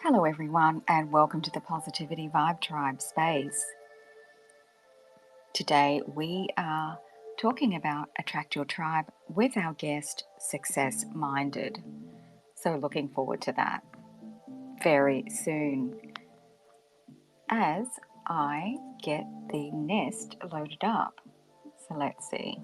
Hello, everyone, and welcome to the Positivity Vibe Tribe space. Today, we are talking about Attract Your Tribe with our guest, Success Minded. So, looking forward to that very soon as I get the nest loaded up. So, let's see.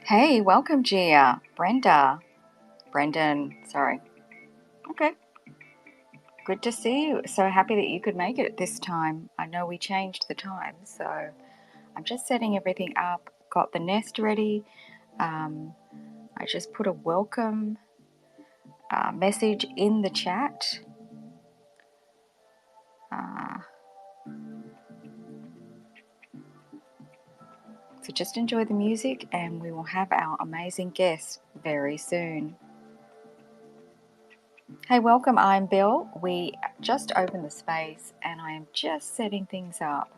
Hey, welcome, Gia, Brendan, sorry. Okay, good to see you. So happy that you could make it at this time. I know we changed the time, so I'm just setting everything up, got the nest ready. I just put a welcome message in the chat. So just enjoy the music and we will have our amazing guest very soon. Hey, welcome. I'm Bill. We just opened the space and I am just setting things up.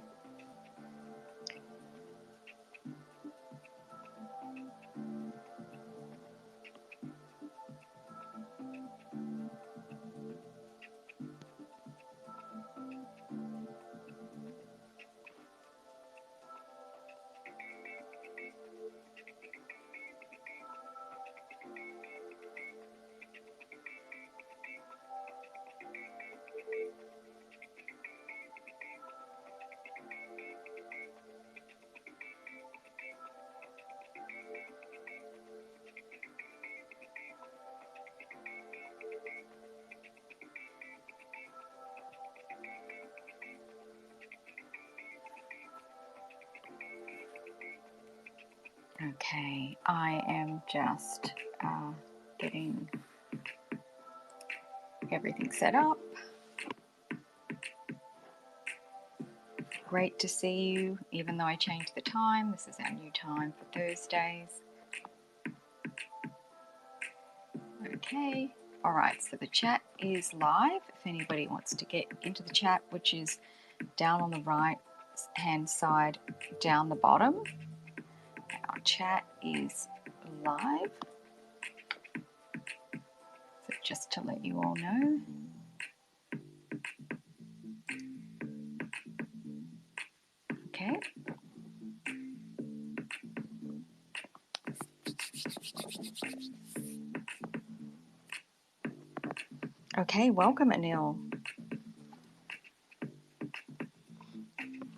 Okay, I am just getting everything set up. Great to see you, even though I changed the time. This is our new time for Thursdays. Okay, all right, so the chat is live. If anybody wants to get into the chat, which is down on the right hand side, down the bottom, our chat is live. So just to let you all know. Okay. Okay, welcome, Anil.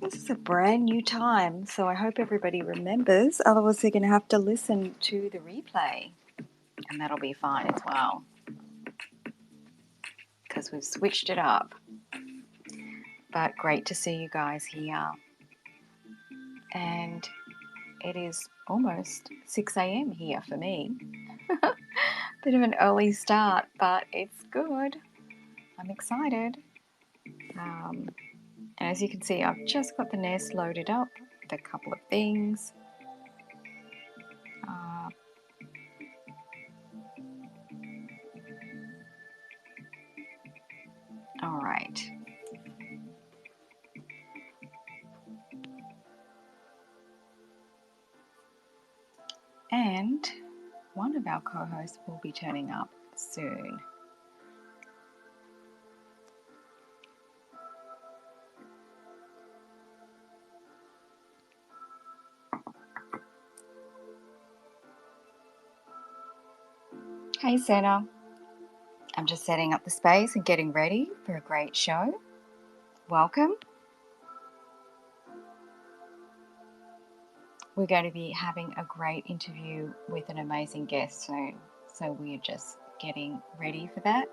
This is a brand new time, so I hope everybody remembers. Otherwise, they're going to have to listen to the replay, and that'll be fine as well because we've switched it up. But great to see you guys here. And it is almost 6 a.m. here for me. Bit of an early start, but it's good. I'm excited. And as you can see, I've just got the nest loaded up with a couple of things. All right. And one of our co-hosts will be turning up soon. Hey, Senna. I'm just setting up the space and getting ready for a great show. Welcome. We're going to be having a great interview with an amazing guest soon. So we're just getting ready for that.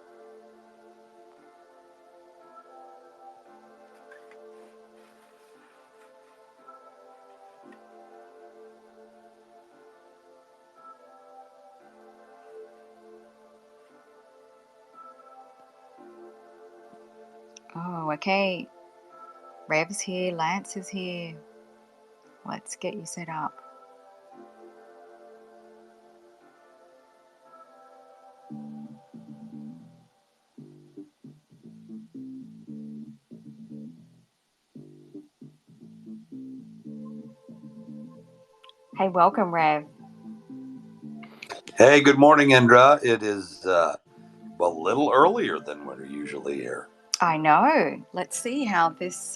Oh, okay. Rev's here, Lance is here. Let's get you set up. Hey, welcome, Rev. Hey, good morning, Indra. It is a little earlier than we're usually here. I know. Let's see how this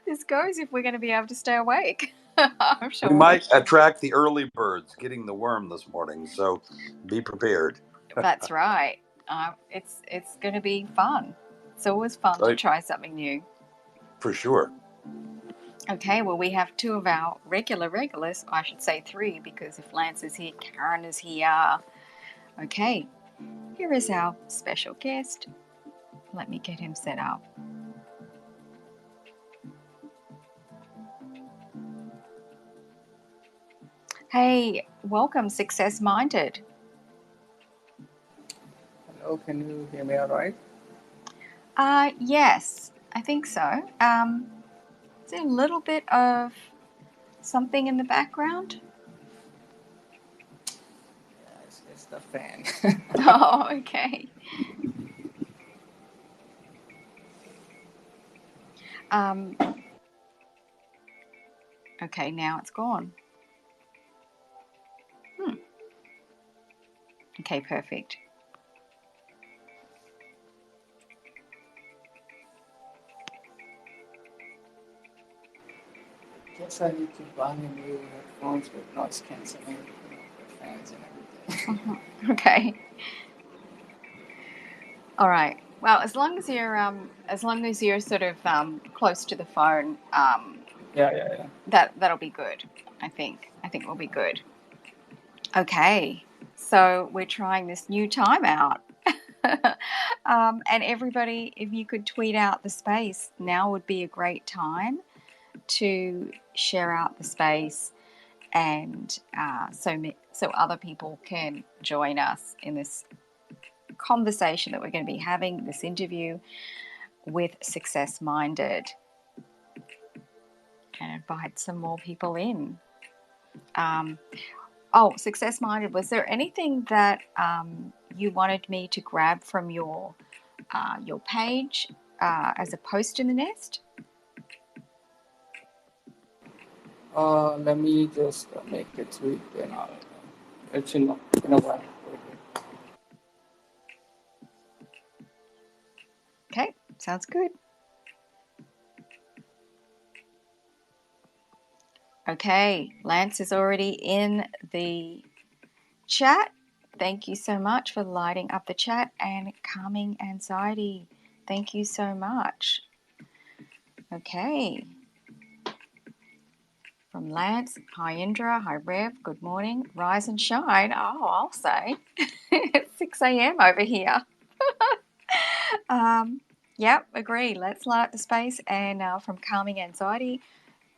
this goes. If we're going to be able to stay awake, I'm sure We might attract the early birds getting the worm this morning, so be prepared. That's right. It's going to be fun. It's always fun to try something new. For sure. Okay, well, we have two of our regulars. I should say three, because if Lance is here, Karen is here. Okay, here is our special guest. Let me get him set up. Hey, welcome, Success Minded. Hello, can you hear me all right? Yes, I think so. Is there a little bit of something in the background? Yeah, it's the fan. Oh, okay. Okay, now it's gone. Okay, perfect. Guess I need to buy new headphones with noise cancelling, with fans and everything. Okay. All right. Well, as long as you're sort of close to the phone, Yeah. that'll be good. I think we'll be good. Okay. So we're trying this new timeout. And everybody, if you could tweet out the space, now would be a great time to share out the space, and so other people can join us in this conversation that we're going to be having, this interview with Success Minded, and invite some more people in. Success Minded, was there anything that you wanted me to grab from your page as a post in the nest? Let me just make a tweet and I'll let you know in a while. Okay, sounds good. Okay, Lance is already in the chat. Thank you so much for lighting up the chat, and calming anxiety. Thank you so much. Okay. From Lance, hi Indra, hi Rev, good morning, rise and shine. Oh, I'll say. It's 6 a.m. over here. Yep, agree. Let's light up the space. And from calming anxiety,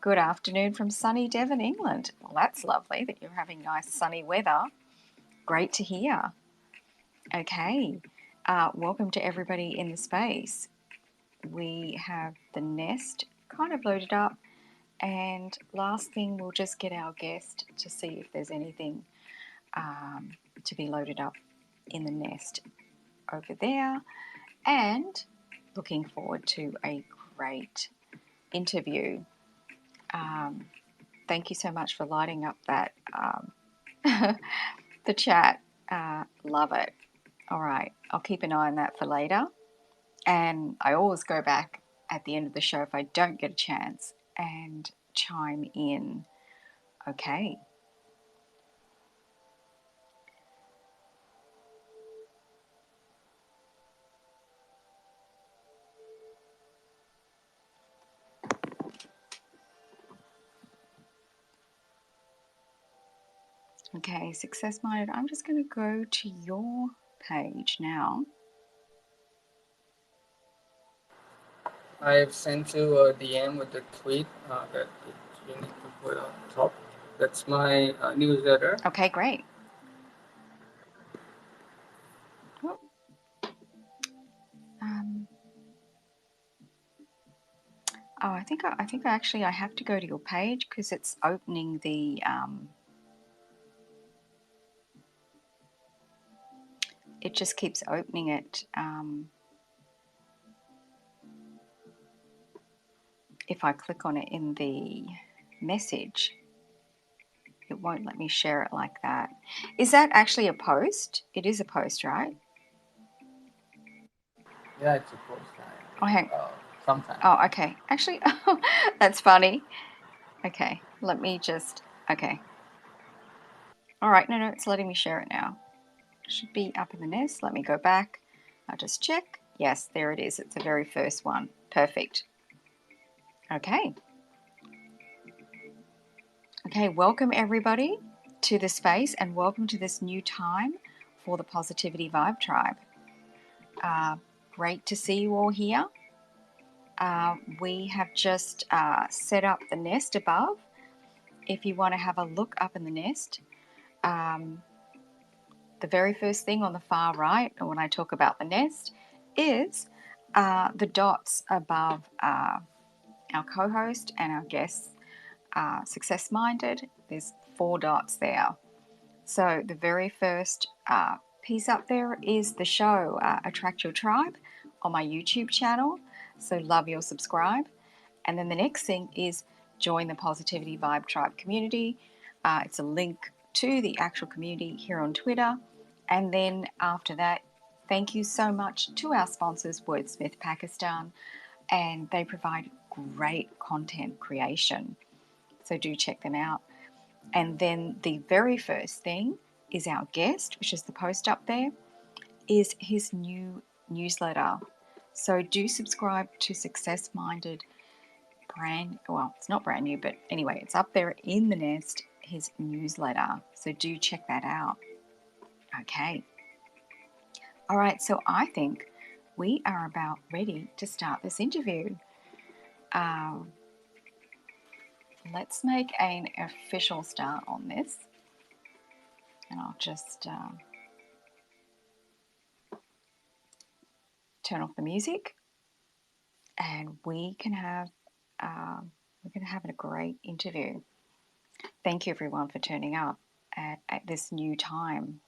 good afternoon from sunny Devon, England. Well, that's lovely that you're having nice sunny weather. Great to hear. Okay, welcome to everybody in the space. We have the nest kind of loaded up, and last thing, we'll just get our guest to see if there's anything to be loaded up in the nest over there, and looking forward to a great interview. Thank you so much for lighting up that the chat. Love it. All right, I'll keep an eye on that for later. And I always go back at the end of the show if I don't get a chance and chime in. Okay. Okay, Success Minded. I'm just going to go to your page now. I've sent you a DM with the tweet that you need to put on top. That's my newsletter. Okay, great. Oh, um, I think I have to go to your page because it's opening the. It just keeps opening it. If I click on it in the message, it won't let me share it like that. Is that actually a post? It is a post, right? Yeah, it's a post. Sometimes. Oh, okay. Actually, that's funny. Okay, let me just. Okay. All right. No, it's letting me share it now. It should be up in the nest. Let me go back. I'll just check. Yes, there it is. It's the very first one. Perfect. Okay. Okay, welcome everybody to the space and welcome to this new time for the Positivity Vibe Tribe. Great to see you all here. We have just set up the nest above. If you want to have a look up in the nest, the very first thing on the far right, when I talk about the nest, is the dots above our co-host and our guests, Success Minded. There's 4 dots there. So the very first piece up there is the show Attract Your Tribe on my YouTube channel. So love your subscribe. And then the next thing is join the Positivity Vibe Tribe community. It's a link to the actual community here on Twitter. And then after that, thank you so much to our sponsors, Wordsmith Pakistan, and they provide great content creation. So do check them out. And then the very first thing is our guest, which is the post up there, is his new newsletter. So do subscribe to Success Minded well, it's not brand new, but anyway, it's up there in the nest, his newsletter. So do check that out. Okay. All right, so I think we are about ready to start this interview. Let's make an official start on this. And I'll just turn off the music, and we can have a great interview. Thank you everyone for turning up at this new time.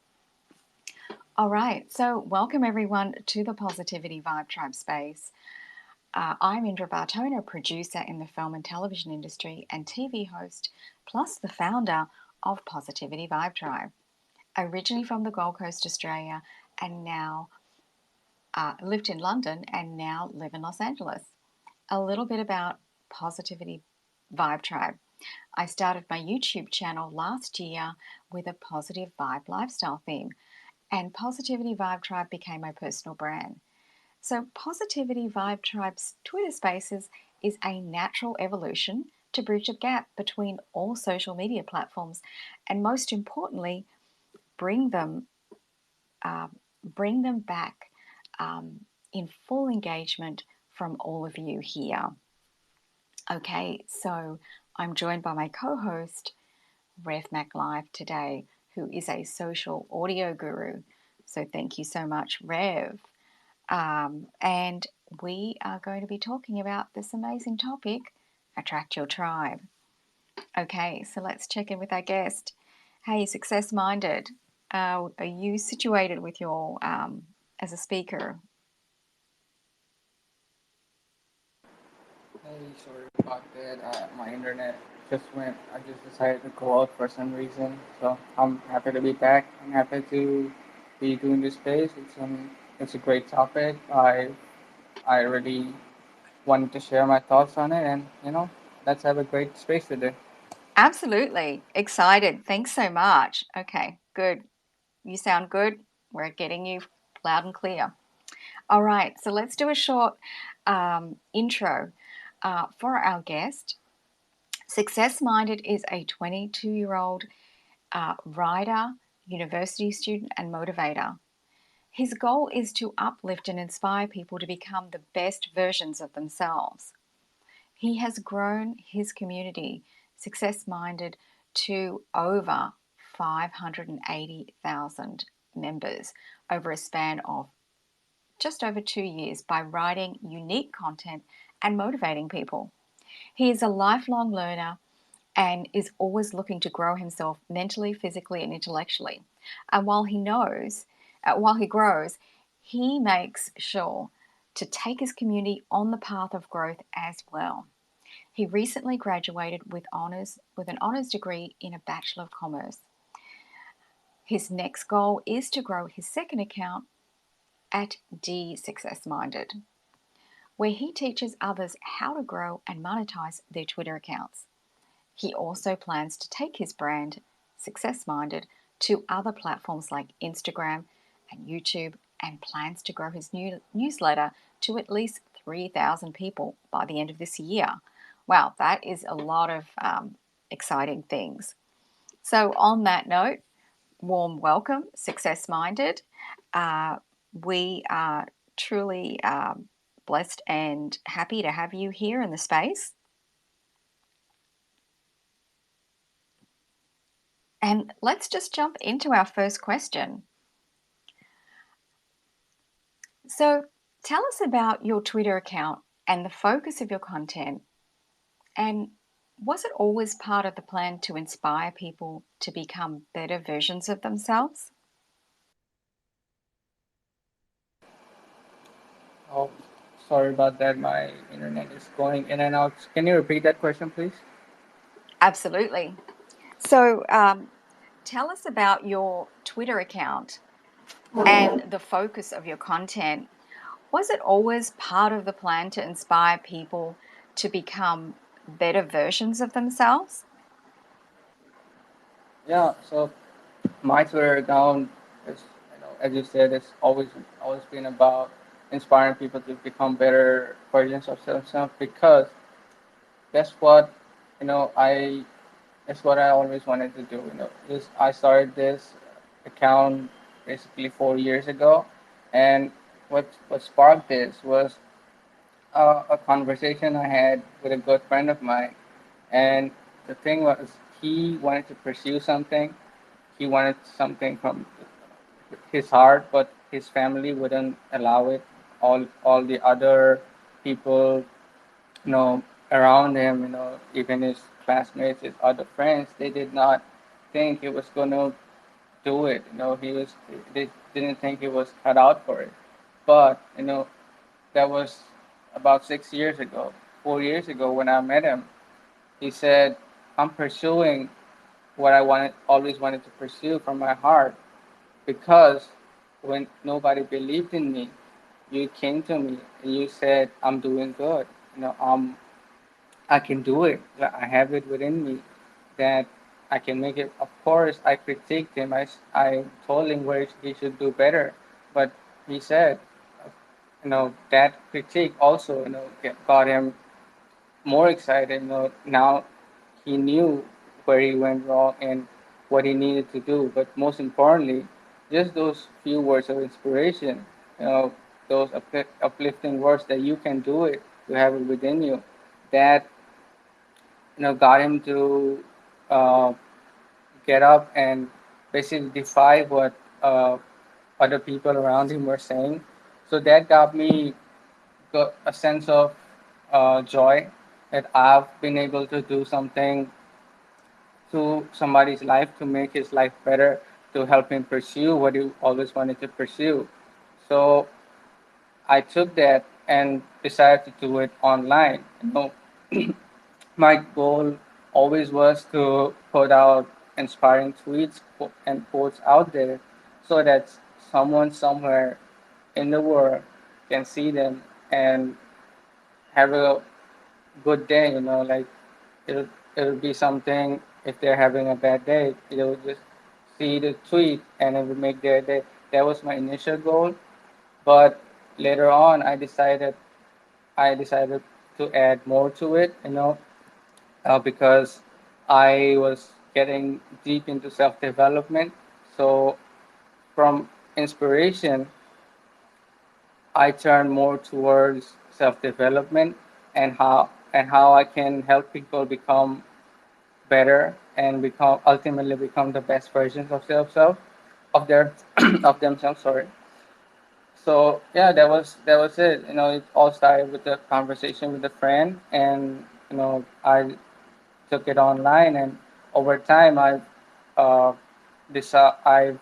All right, so welcome everyone to the Positivity Vibe Tribe space. I'm Indra Bartona, producer in the film and television industry and TV host, plus the founder of Positivity Vibe Tribe. Originally from the Gold Coast, Australia, and now lived in London and now live in Los Angeles. A little bit about Positivity Vibe Tribe. I started my YouTube channel last year with a positive vibe lifestyle theme, and Positivity Vibe Tribe became my personal brand. So, Positivity Vibe Tribe's Twitter Spaces is a natural evolution to bridge a gap between all social media platforms, and most importantly, bring them back in full engagement from all of you here. Okay, so I'm joined by my co-host, Rev MacLive, today, who is a social audio guru. So thank you so much, Rev. And we are going to be talking about this amazing topic, Attract Your Tribe. Okay, so let's check in with our guest. Hey, Success Minded, are you situated with your as a speaker? Hey, sorry about that. My internet just went. I just decided to go out for some reason. So I'm happy to be back. I'm happy to be doing this space. It's a great topic. I really wanted to share my thoughts on it, and let's have a great space today. Absolutely. Excited. Thanks so much. Okay, good. You sound good. We're getting you loud and clear. All right, so let's do a short intro for our guest. Success Minded is a 22-year-old writer, university student, and motivator. His goal is to uplift and inspire people to become the best versions of themselves. He has grown his community, Success Minded, to over 580,000 members over a span of just over 2 years by writing unique content and motivating people. He is a lifelong learner and is always looking to grow himself mentally, physically, and intellectually. And while he grows, he makes sure to take his community on the path of growth as well. He recently graduated with an honors degree in a Bachelor of Commerce. His next goal is to grow his second account at D Success Minded, where he teaches others how to grow and monetize their Twitter accounts. He also plans to take his brand, Success Minded, to other platforms like Instagram and YouTube, and plans to grow his new newsletter to at least 3,000 people by the end of this year. Wow, that is a lot of exciting things. So, on that note, warm welcome, Success Minded. We are truly blessed and happy to have you here in the space. And let's just jump into our first question. So, tell us about your Twitter account and the focus of your content. And was it always part of the plan to inspire people to become better versions of themselves? Oh, sorry about that. My internet is going in and out. Can you repeat that question, please? Absolutely. So, tell us about your Twitter account and the focus of your content. Was it always part of the plan to inspire people to become better versions of themselves? Yeah. So my Twitter account is, as you said, it's always been about inspiring people to become better versions of themselves because that's what you know I that's what I always wanted to do. I started this account basically 4 years ago, and what sparked this was a conversation I had with a good friend of mine, and the thing was he wanted to pursue something. He wanted something from his heart, but his family wouldn't allow it. All the other people, around him, even his classmates, his other friends, they did not think he was gonna do it. They didn't think he was cut out for it. But that was about 6 years ago, 4 years ago when I met him. He said, "I'm pursuing what I always wanted to pursue from my heart because when nobody believed in me, you came to me and you said I'm doing good. I can do it. I have it within me that I can make it. Of course, I critiqued him. I told him where he should do better, but he said, that critique also, got him more excited. Now he knew where he went wrong and what he needed to do. But most importantly, just those few words of inspiration, you know, those uplifting words that you can do it, you have it within you, that got him to uh, get up and basically defy what other people around him were saying. So that got a sense of joy that I've been able to do something to somebody's life to make his life better, to help him pursue what he always wanted to pursue. So I took that and decided to do it online. My goal always was to put out inspiring tweets and quotes out there so that someone somewhere in the world can see them and have a good day, like it'll it'll be something if they're having a bad day, they'll just see the tweet and it will make their day. That was my initial goal, but later on I decided to add more to it, because I was getting deep into self development. So from inspiration, I turn more towards self development and how I can help people become better and become ultimately become the best versions of self of their of themselves. Sorry. So yeah, that was it. It all started with a conversation with a friend, and I took it online, and over time uh, I've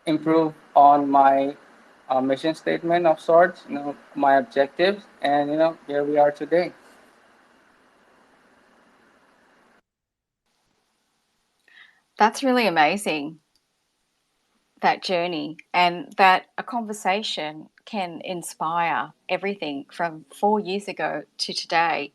improved on my mission statement of sorts, my objectives, and here we are today. That's really amazing, that journey, and that a conversation can inspire everything from 4 years ago to today.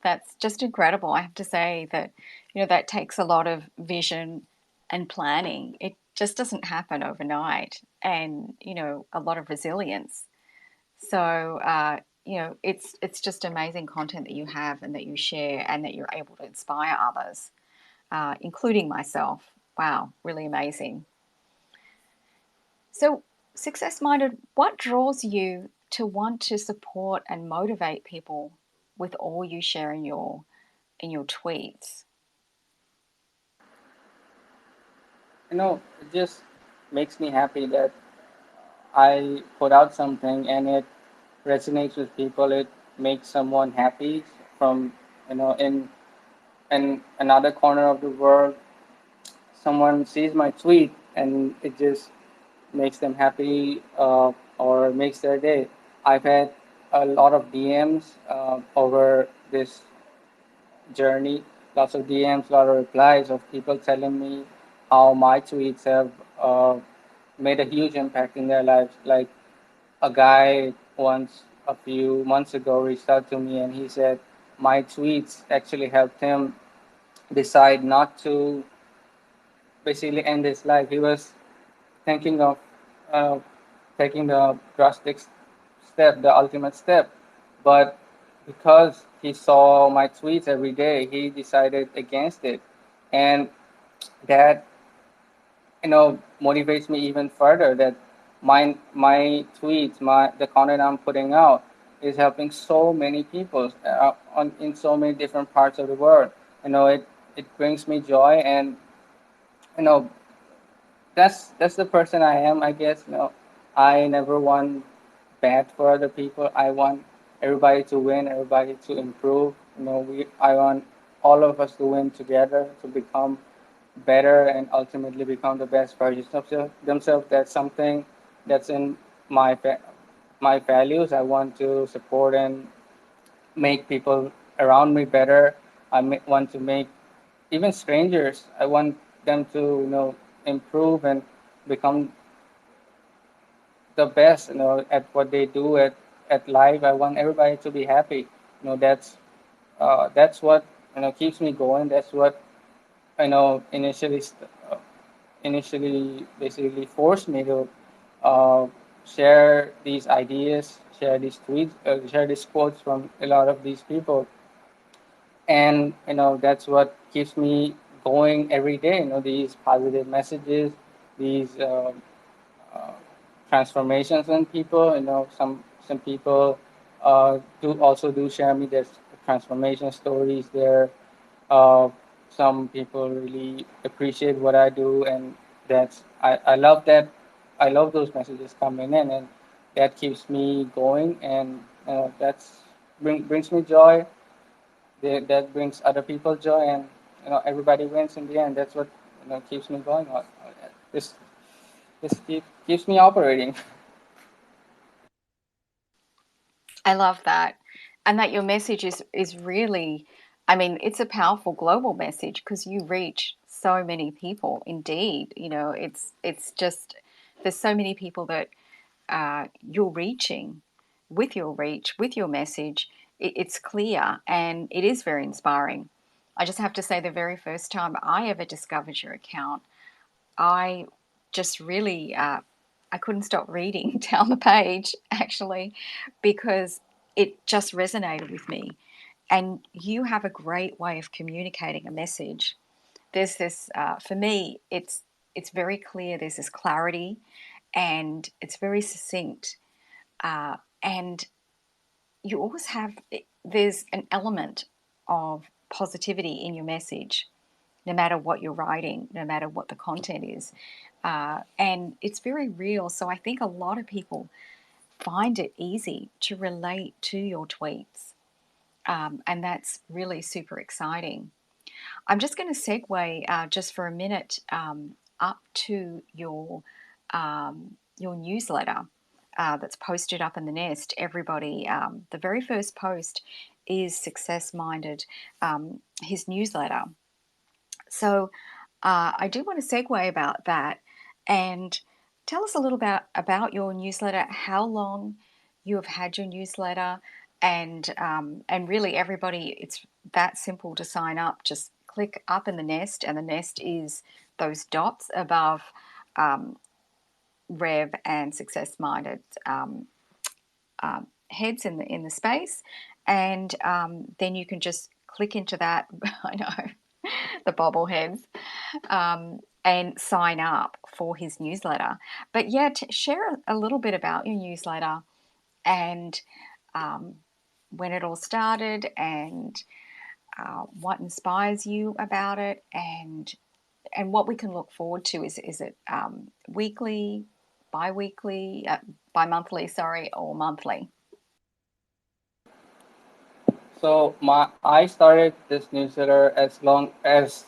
That's just incredible. I have to say that, that takes a lot of vision and planning. It just doesn't happen overnight, and, a lot of resilience. So, it's just amazing content that you have and that you share and that you're able to inspire others, including myself. Wow, really amazing. So, success minded, what draws you to want to support and motivate people with all you share in your tweets? It just makes me happy that I put out something and it resonates with people. It makes someone happy from in another corner of the world. Someone sees my tweet and it just makes them happy, or makes their day. I've had a lot of DMs over this journey, lots of DMs, a lot of replies of people telling me how my tweets have made a huge impact in their lives. Like a guy once, a few months ago, reached out to me and he said my tweets actually helped him decide not to basically end his life. He was thinking of uh, taking the drastic step, the ultimate step. But because he saw my tweets every day, he decided against it. And that, motivates me even further that my tweets, the content I'm putting out is helping so many people in so many different parts of the world. It brings me joy, and you know, that's the person I am, I guess. I never want bad for other people. I want everybody to win, everybody to improve. I want all of us to win together to become better and ultimately become the best versions of themselves. That's something that's in my my values. I want to support and make people around me better. Want to make even strangers. I want them to improve and become the best, at what they do at life. I want everybody to be happy. That's what keeps me going. That's what initially basically forced me to uh, share these ideas, share these tweets, share these quotes from a lot of these people, and that's what keeps me going every day. These positive messages, these uh, transformations in people. Some people do share me their transformation stories. Uh, some people really appreciate what I do, and I love that. I love those messages coming in, and that keeps me going, and brings me joy. That brings other people joy, and everybody wins in the end. That's what keeps me going. This keeps me operating. I love that. And that your message is really, I mean, it's a powerful global message because you reach so many people. Indeed, it's just there's so many people that you're reaching with your reach, with your message. It's clear and it is very inspiring. I just have to say, the very first time I ever discovered your account, I just really I couldn't stop reading down the page actually, because it just resonated with me. And you have a great way of communicating a message. there's this for me. It's very clear. There's this clarity, and it's very succinct. And you always have there's an element of positivity in your message, no matter what you're writing, no matter what the content is, and it's very real. So I think a lot of people find it easy to relate to your tweets, and that's really super exciting. I'm just going to segue just for a minute up to your newsletter that's posted up in the nest. Everybody, the very first post is Success Minded, his newsletter. So I do want to segue about that and tell us a little about your newsletter, how long you have had your newsletter, and really everybody, it's that simple to sign up. Just click up in the nest, and the nest is those dots above Rev and Success Minded heads in the space, and then you can just click into that. I know the bobbleheads, and sign up for his newsletter. But yeah, share a little bit about your newsletter and um, when it all started, and what inspires you about it, and what we can look forward to. Is it weekly, bi-weekly, bi-monthly, sorry, or monthly? So I started this newsletter as long as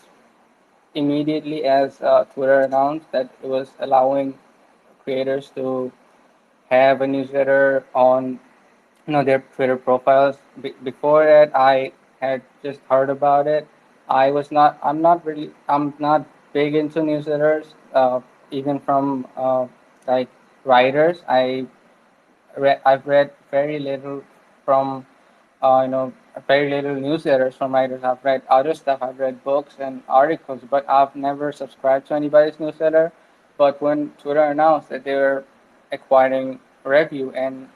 immediately as Twitter announced that it was allowing creators to have a newsletter on their Twitter profiles. Before that, I had just heard about it. I'm not big into newsletters, even from like writers. I've read very little from very little newsletters from writers. I've read other stuff. I've read books and articles, but I've never subscribed to anybody's newsletter. But when Twitter announced that they were acquiring Review and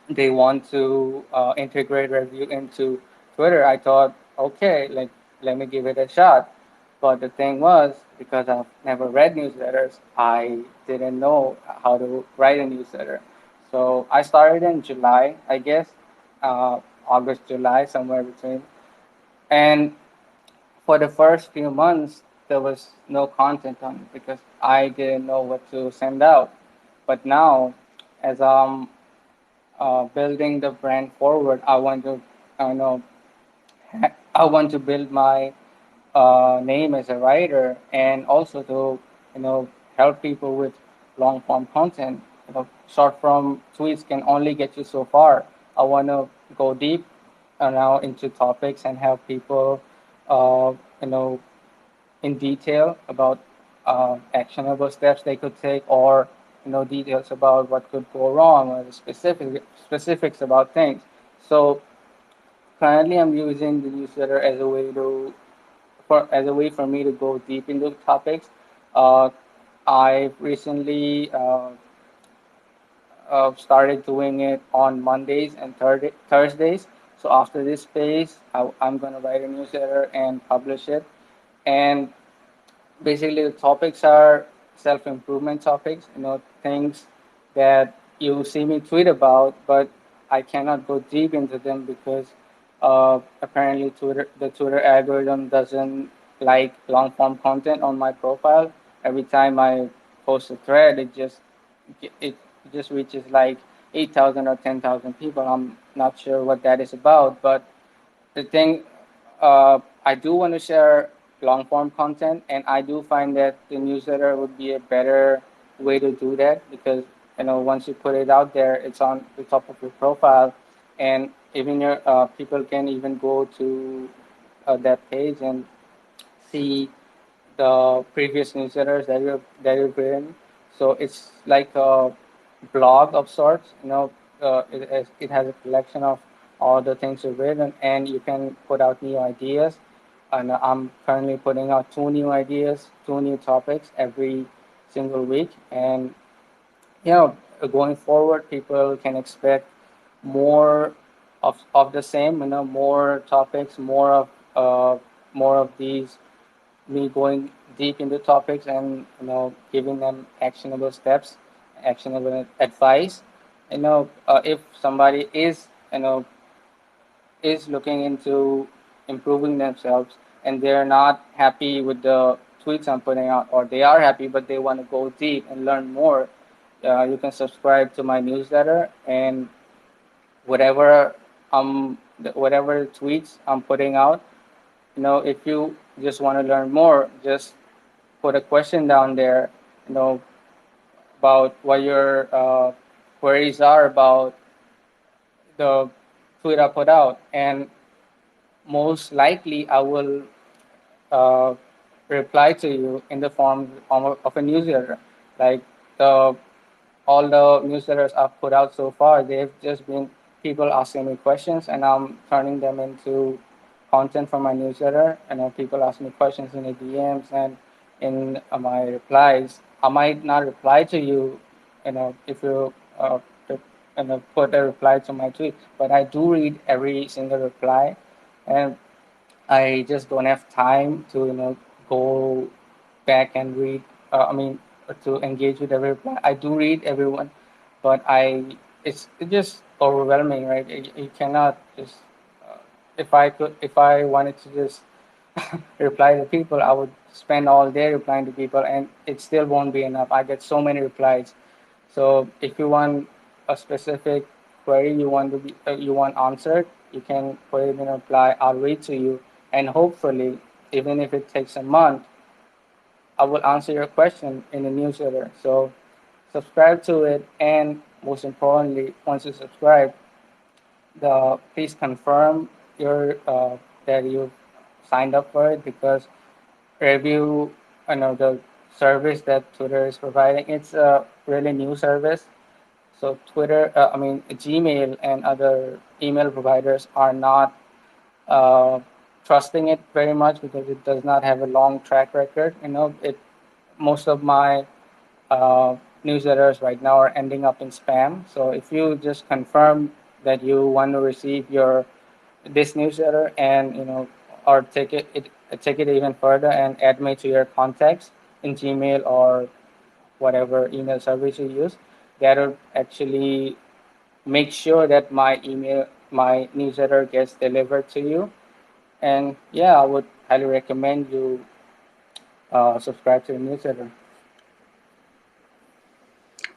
they want to integrate review into Twitter, I thought, okay, like let me give it a shot. But the thing was, because I've never read newsletters, I didn't know how to write a newsletter. So I started in July, I guess, August, July, somewhere between. And for the first few months, there was no content on it because I didn't know what to send out. But now, as building the brand forward, I know, I want to build my name as a writer and also to, help people with long form content. Short form tweets can only get you so far. I want to go deep now into topics and help people, uh, you know, in detail about actionable steps they could take, or details about what could go wrong, or the specifics about things. So currently, I'm using the newsletter as a way for me to go deep into topics. Uh, I recently started doing it on Mondays and Thursdays. So after this phase, I'm gonna write a newsletter and publish it. And basically the topics are self-improvement topics, things that you see me tweet about, but I cannot go deep into them because apparently the Twitter algorithm doesn't like long form content on my profile. Every time I post a thread, it just reaches like 8,000 or 10,000 people. I'm not sure what that is about, but the thing, I do want to share long form content, and I do find that the newsletter would be a better way to do that because once you put it out there, it's on the top of your profile, and even your people can even go to that page and see the previous newsletters that you've written. So it's like a blog of sorts. It has a collection of all the things you've written, and you can put out new ideas. And I'm currently putting out two new ideas, two new topics every single week. And going forward, people can expect more of the same. More topics, more of these me going deep into topics and giving them actionable steps, actionable advice. If somebody is looking into improving themselves and they're not happy with the tweets I'm putting out, or they are happy but they want to go deep and learn more, you can subscribe to my newsletter, and whatever whatever tweets I'm putting out, if you just want to learn more, just put a question down there, you know, about what your queries are about the tweet I put out, and most likely I will uh, reply to you in the form of a newsletter. Like the all the newsletters I've put out so far, they've just been people asking me questions, and I'm turning them into content for my newsletter. People ask me questions in the DMs and in my replies. I might not reply to you, if you put a reply to my tweet, but I do read every single reply, and I just don't have time to go back and read. I mean, to engage with every reply. I do read everyone, but it's just overwhelming, right? You cannot just if I wanted to just reply to people, I would spend all day replying to people, and it still won't be enough. I get so many replies. So if you want a specific query you want answered, you can put it in a reply. I'll read to you, and hopefully, even if it takes a month, I will answer your question in the newsletter. So subscribe to it, and most importantly, once you subscribe, please confirm your that you signed up for it, because review, the service that Twitter is providing. It's a really new service. So Gmail and other email providers are not uh, trusting it very much because it does not have a long track record. It most of my uh, newsletters right now are ending up in spam. So if you just confirm that you want to receive your this newsletter, and or take it even further and add me to your contacts in Gmail or whatever email service you use, that'll actually make sure that my newsletter gets delivered to you. And yeah, I would highly recommend you subscribe to the newsletter.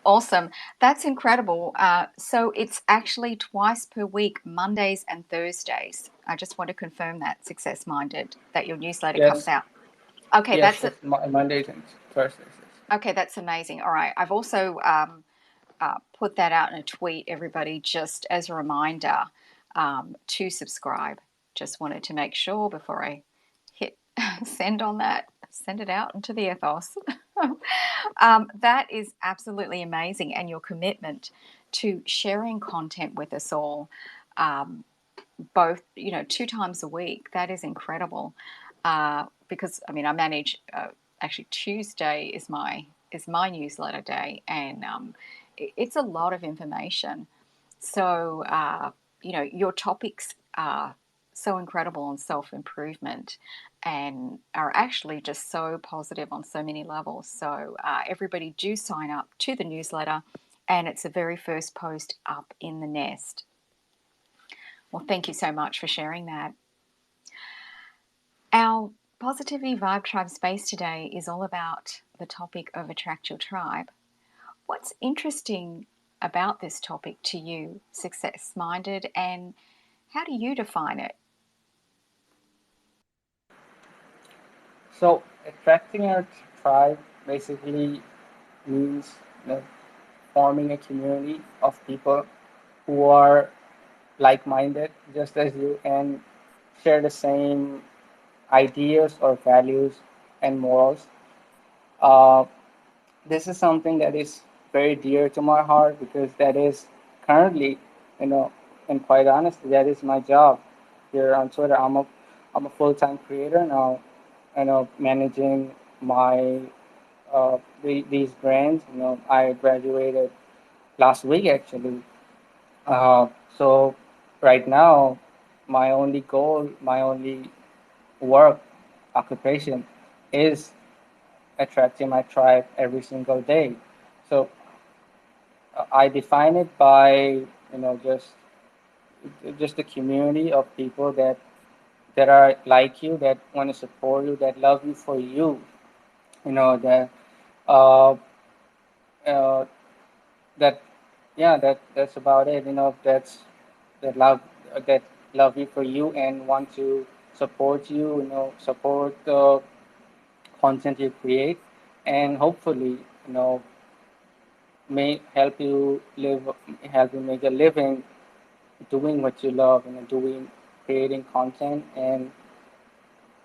Awesome. That's incredible. So it's actually twice per week, Mondays and Thursdays. I just want to confirm that, Success Minded, that your newsletter comes Yes, out. Okay, yes, that's it's Mondays and Thursdays. Yes. okay. That's amazing. All right, I've also put that out in a tweet, everybody, just as a reminder to subscribe. Just wanted to make sure before I hit send on that, send it out into the ethos. That is absolutely amazing, and your commitment to sharing content with us all, um, both 2 times a week. That is incredible. Because I mean, I manage. Actually, Tuesday is my newsletter day, and it's a lot of information. So your topics are so incredible on self improvement, and are actually just so positive on so many levels. So everybody do sign up to the newsletter, and it's the very first post up in the nest. Well, thank you so much for sharing that. Our Positivity Vibe Tribe space today is all about the topic of attract your tribe. What's interesting about this topic to you, success minded, and how do you define it? So attracting our tribe basically means forming a community of people who are like-minded, just as you, and share the same ideas or values and morals. Uh, this is something that is very dear to my heart, because that is currently, you know, and quite honestly, that is my job here on Twitter. I'm a full-time creator now, managing my these brands. I graduated last week actually. Uh, so right now, my only goal, my only work occupation is attracting my tribe every single day. So I define it by just a community of people that are like you, that want to support you, that love you for you. That uh, uh, that yeah, that's about it. That love that love you for you and want to support you. Support the content you create, and hopefully, may help you make a living doing what you love, doing creating content and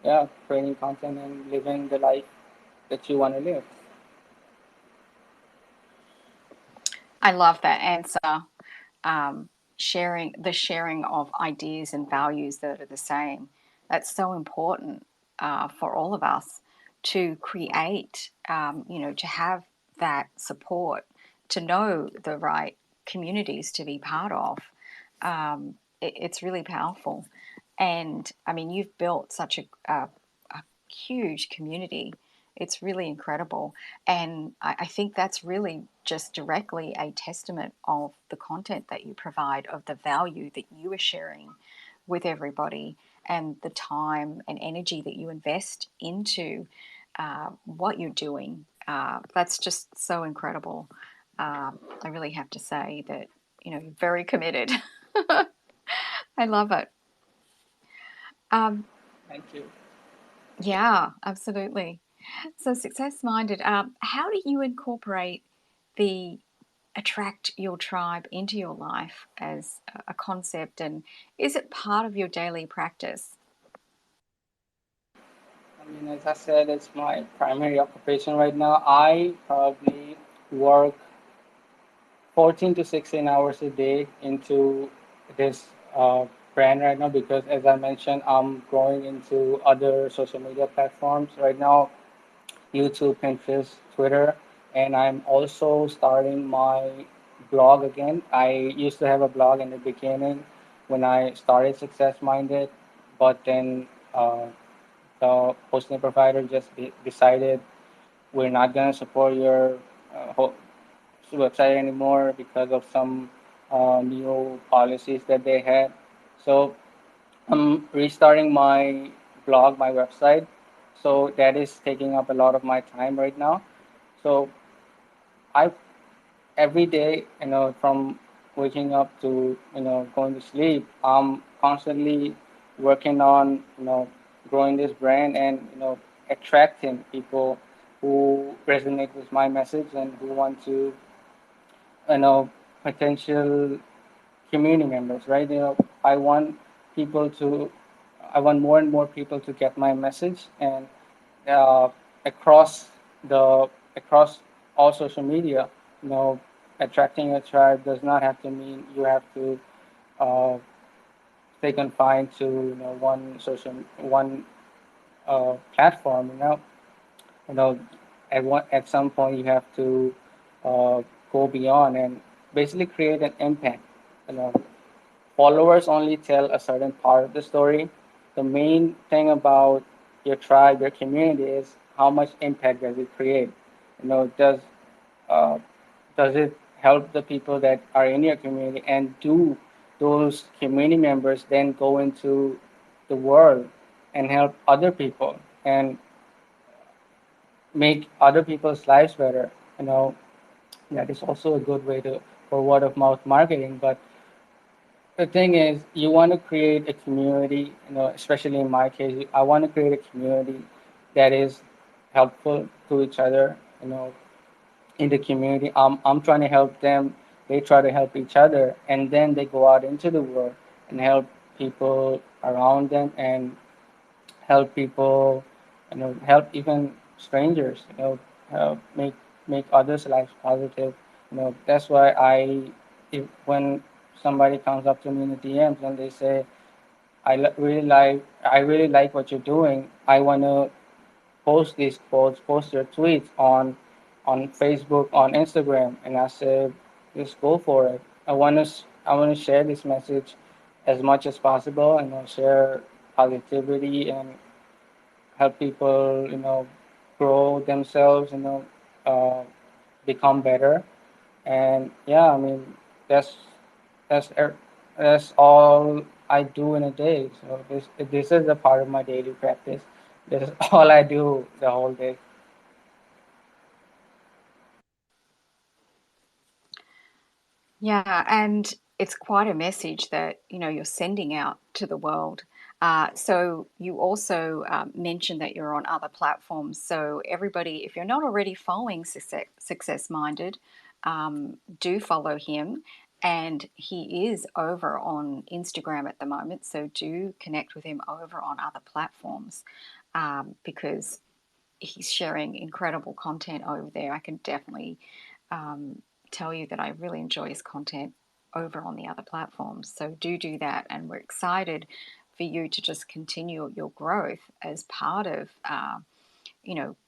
yeah, creating content and living the life that you want to live. I love that answer. Sharing of ideas and values that are the same. That's so important for all of us to create, to have that support, to know the right communities to be part of. It's really powerful. And I mean, you've built such a huge community. It's really incredible. And I think that's really just directly a testament of the content that you provide, of the value that you are sharing with everybody, and the time and energy that you invest into what you're doing. That's just so incredible. I really have to say that, you're very committed. I love it. Um, Thank you. yeah, absolutely. So, success minded, how do you incorporate the attract your tribe into your life as a concept, and is it part of your daily practice? I mean, as I said, it's my primary occupation right now. I probably work 14 to 16 hours a day into this brand right now because, as I mentioned, I'm growing into other social media platforms right now: YouTube, Pinterest, Twitter, and I'm also starting my blog again. I used to have a blog in the beginning when I started Success Minded, but then the hosting provider just decided we're not going to support your website anymore because of some new policies that they had. So I'm restarting my blog, my website. So that is taking up a lot of my time right now. So I every day, from waking up to going to sleep, I'm constantly working on growing this brand and attracting people who resonate with my message and who want to potential community members, right? I want people to, I want more and more people to get my message, and uh, across across all social media, you know, attracting a tribe does not have to mean you have to uh, stay confined to one platform. You know, at some point you have to uh, go beyond and basically create an impact. You know, followers only tell a certain part of the story. The main thing about your tribe, your community, is how much impact does it create. You know, uh, does it help the people that are in your community, and do those community members then go into the world and help other people and make other people's lives better? You know, that is also a good way to for word of mouth marketing. But the thing is, you want to create a community, especially in my case, I want to create a community that is helpful to each other, in the community. I'm trying to help them, they try to help each other, and then they go out into the world and help people around them and help people, help even strangers, make others' lives positive. That's why when somebody comes up to me in the DMs and they say, I really like what you're doing. I want to post these quotes, post your tweets on Facebook, on Instagram, and I said, just go for it. I want to share this message as much as possible, and share positivity and help people, grow themselves, uh, become better. And yeah, I mean, that's that's er- that's all I do in a day. So this is a part of my daily practice. This is all I do the whole day. Yeah, and it's quite a message that you're sending out to the world. So you also mentioned that you're on other platforms. So everybody, if you're not already following Success Minded, do follow him. And he is over on Instagram at the moment. So do connect with him over on other platforms because he's sharing incredible content over there. I can definitely um, tell you that I really enjoy his content over on the other platforms. So do that, and we're excited for you to just continue your growth as part of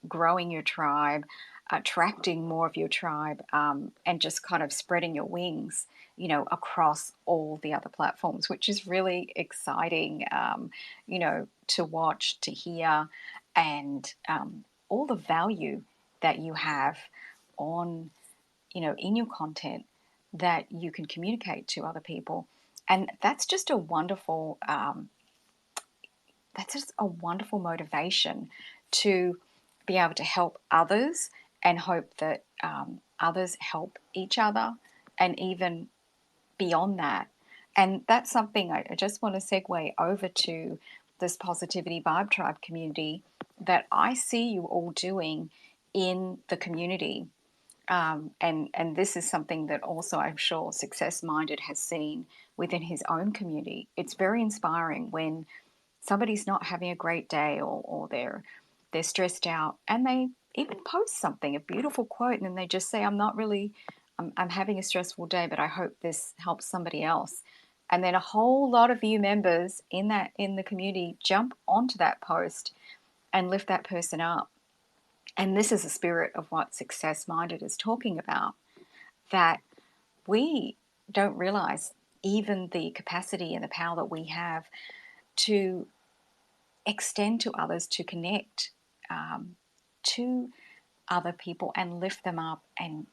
growing your tribe, attracting more of your tribe, and just kind of spreading your wings, across all the other platforms, which is really exciting, to watch, to hear, and all the value that you have on, in your content that you can communicate to other people. And that's just a wonderful motivation to be able to help others and hope that others help each other and even beyond that. And that's something I just want to segue over to this Positivity Vibe Tribe community that I see you all doing in the community. And this is something that also I'm sure Success Minded has seen within his own community. It's very inspiring when somebody's not having a great day, or they're stressed out, and they even post something, a beautiful quote, and then they just say, I'm having a stressful day, but I hope this helps somebody else. And then a whole lot of you members in the community jump onto that post and lift that person up. And this is the spirit of what Success Minded is talking about, that we don't realize even the capacity and the power that we have to extend to others, to connect to other people and lift them up, and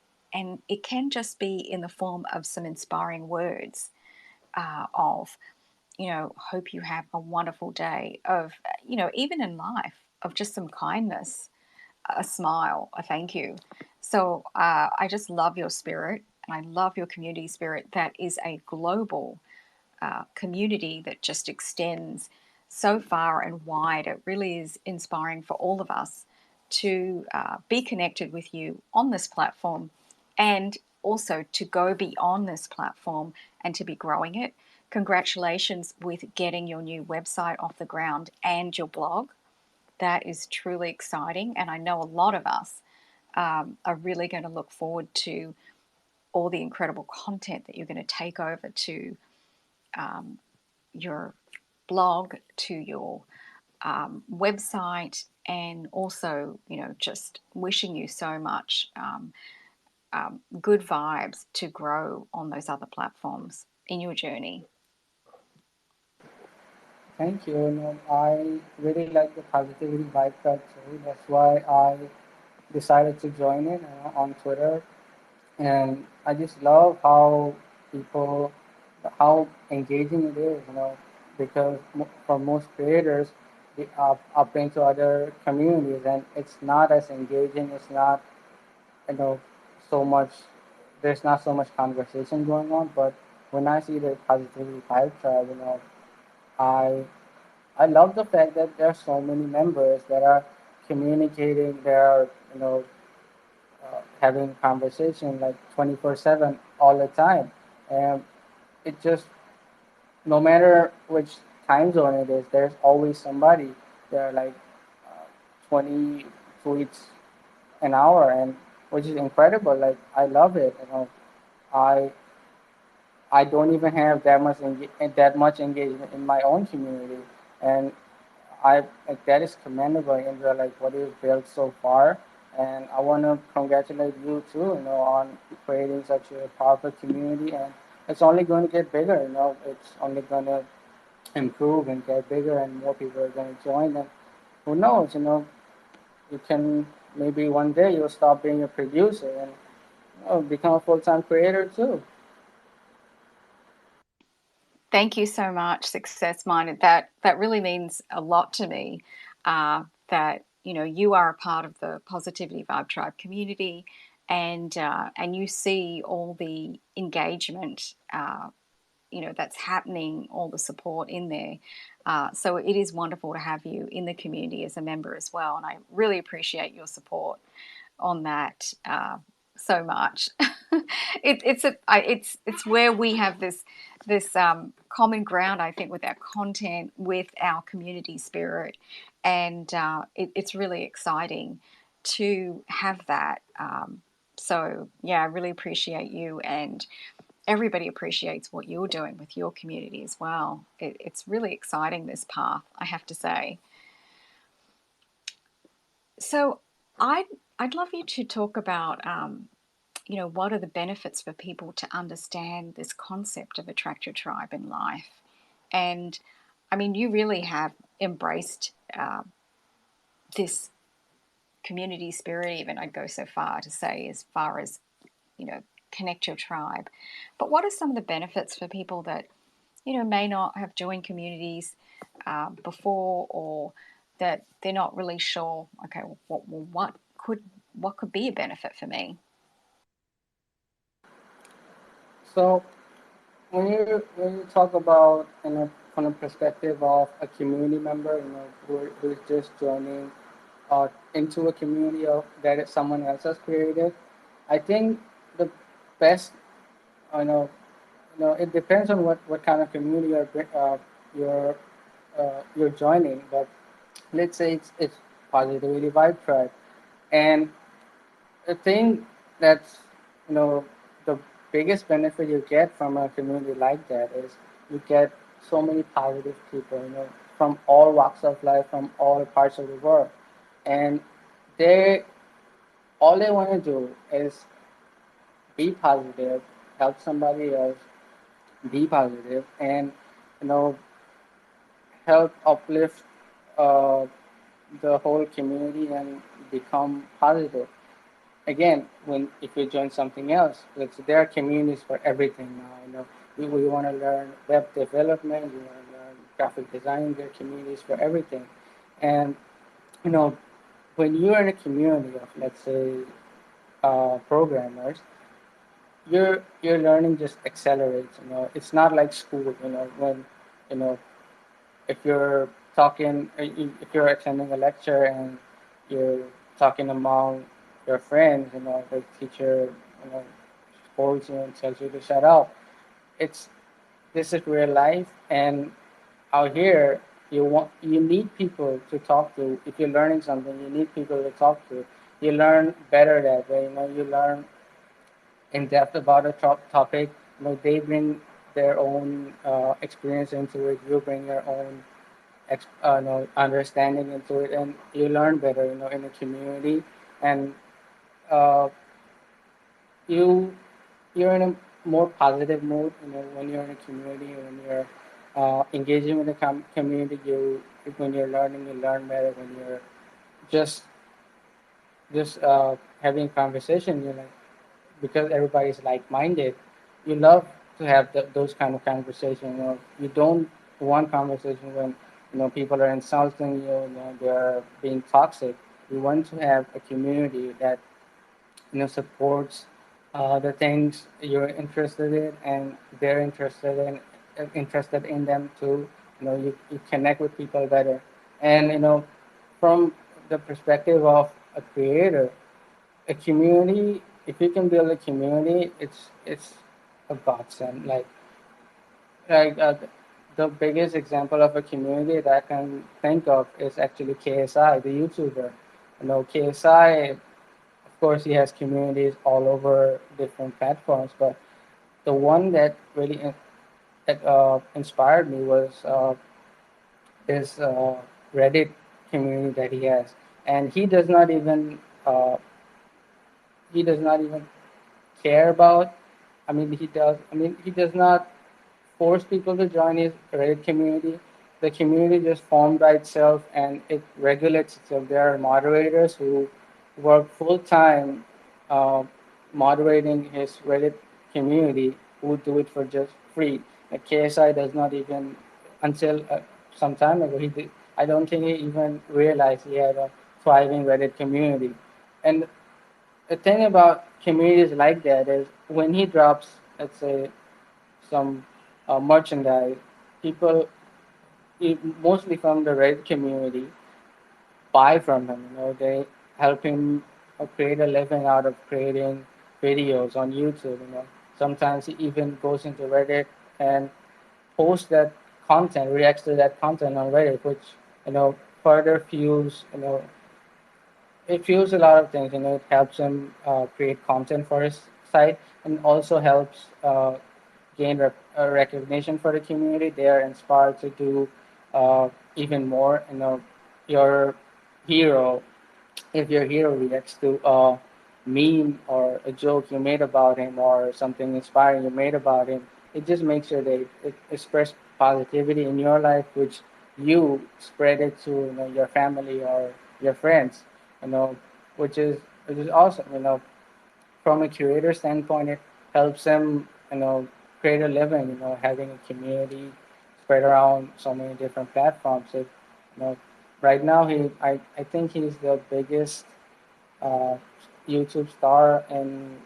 it can just be in the form of some inspiring words of hope you have a wonderful day, of even in life, of just some kindness, a smile, a thank you. So I just love your spirit, and I love your community spirit that is a global community that just extends so far and wide. It really is inspiring for all of us to be connected with you on this platform, and also to go beyond this platform and to be growing it. Congratulations with getting your new website off the ground and your blog. That is truly exciting, and I know a lot of us are really going to look forward to all the incredible content that you're going to take over to your blog, to your website, and also, just wishing you so much good vibes to grow on those other platforms in your journey. Thank you. I really like the positivity vibe club too. That's why I decided to join it on Twitter. And I just love how people, how engaging it is, because for most creators, I've been to other communities and it's not as engaging. It's not, you know, so much, there's not so much conversation going on. But when I see the positivity vibe tribe, I I love the fact that there are so many members that are communicating. They're having conversation like 24/7 all the time, and it just, no matter which time zone it is, there's always somebody. There are like 20 tweets an hour, and which is incredible. Like I love it. I I don't even have that much engagement in my own community, and I like that is commendable, Indra. Like what you've built so far, and I want to congratulate you too. On creating such a powerful community, and it's only going to get bigger. It's only going to improve and get bigger, and more people are going to join. who knows, you can maybe one day you'll stop being a producer and become a full-time creator too. Thank you so much, Success Minded. That really means a lot to me. That you are a part of the Positivity Vibe Tribe community, and you see all the engagement that's happening, all the support in there. So it is wonderful to have you in the community as a member as well, and I really appreciate your support on that so much. It's where we have this common ground, I think, with our content, with our community spirit, and it's really exciting to have that. So yeah, I really appreciate you, and everybody appreciates what you're doing with your community as well. It's really exciting, this path, I have to say. So I'd I'd love you to talk about what are the benefits for people to understand this concept of attract your tribe in life. And I mean, you really have embraced this community spirit. Even I'd go so far to say, as far as connect your tribe. But what are some of the benefits for people that may not have joined communities before, or that they're not really sure? Okay, what could be a benefit for me? So when you talk about from a perspective of a community member, who's just joining into a community that someone else has created, I think the best, you know, it depends on what kind of community you're you're joining. But let's say it's positivity vibe tribe, and the thing that's you know the biggest benefit you get from a community like that is you get so many positive people, from all walks of life, from all parts of the world, and they all they want to do is be positive, help somebody else, be positive, and you know help uplift uh, the whole community and become positive. Again, when if you join something else, there are communities for everything now. We want to learn web development, we want to learn graphic design. There are communities for everything, and you know when you're in a community of, let's say, programmers, your learning just accelerates. It's not like school. When you know if you're if you're attending a lecture and you're talking among your friends, the teacher, you know, scolds you and tells you to shut up. It's This is real life, and out here, you need people to talk to. If you're learning something, you need people to talk to. You learn better that way. You learn in depth about a topic. They bring their own experience into it. You bring your own understanding into it, and you learn better, in a community, and uh, you you're in a more positive mood, when you're in a community, when you're engaging with the community. When you're learning, you learn better. When you're just having conversation, because everybody's like-minded, you love to have those kind of conversation. You don't want conversation when people are insulting you, they're being toxic. You want to have a community that supports the things you're interested in, and they're interested in them too. You connect with people better, and from the perspective of a creator, a community. If you can build a community, it's a godsend. Like the biggest example of a community that I can think of is actually KSI, the YouTuber. KSI, of course, he has communities all over different platforms, but the one that really inspired me was his Reddit community that he has, and uh, he does not even care about. I mean, he does. I mean, he does not force people to join his Reddit community, the community just formed by itself and it regulates itself. There are moderators who work full time uh, moderating his Reddit community who do it for just free. Like KSI does not even, until some time ago, I don't think he even realized he had a thriving Reddit community. And the thing about communities like that is when he drops, let's say, some merchandise, people mostly from the Reddit community buy from him. They help him create a living out of creating videos on YouTube. Sometimes he even goes into Reddit and posts that content, reacts to that content on Reddit, which further fuels it fuels a lot of things. It helps him create content for his site and also helps gain recognition for the community. They are inspired to do even more. Your hero, if your hero reacts to a meme or a joke you made about him or something inspiring you made about him, it just makes sure that it express positivity in your life, which you spread it to your family or your friends. You know, which is awesome. From a curator standpoint, it helps them, create a living, having a community spread around so many different platforms. Right now I think he's the biggest uh, YouTube star in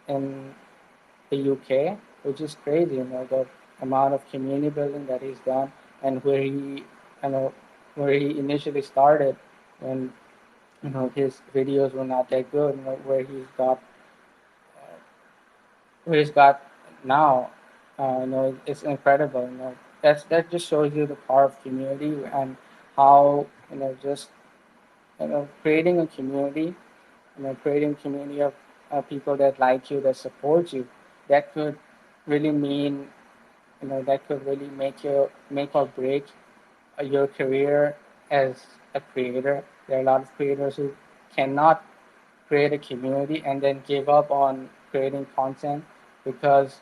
the UK, which is crazy, the amount of community building that he's done and you know, where he initially started when, his videos were not that good, where he's got now, it's incredible. That just shows you the power of community and how just creating a community, creating a community of people that like you, that support you, that could really mean, that could really make or break your career as a creator. There are a lot of creators who cannot create a community and then give up on creating content because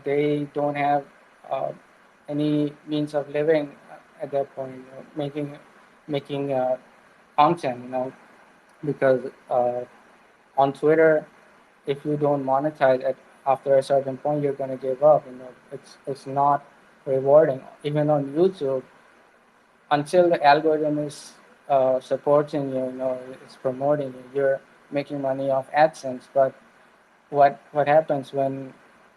they don't have uh, any means of living at that point. Making content. Because on Twitter, if you don't monetize at after a certain point, you're gonna give up. It's not rewarding. Even on YouTube, until the algorithm is supporting you, it's promoting you. You're making money off AdSense, but what happens when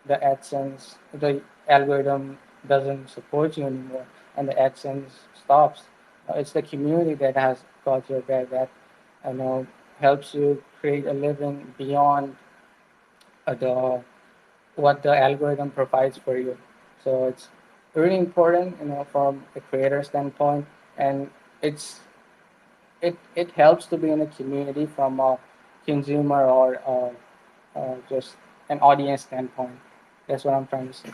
the algorithm doesn't support you anymore and the AdSense stops? It's the community that has got your back, that you know helps you create a living beyond the what the algorithm provides for you. So it's really important, from a creator standpoint, and it's it helps to be in a community from a consumer or just an audience standpoint. That's what I'm trying to say.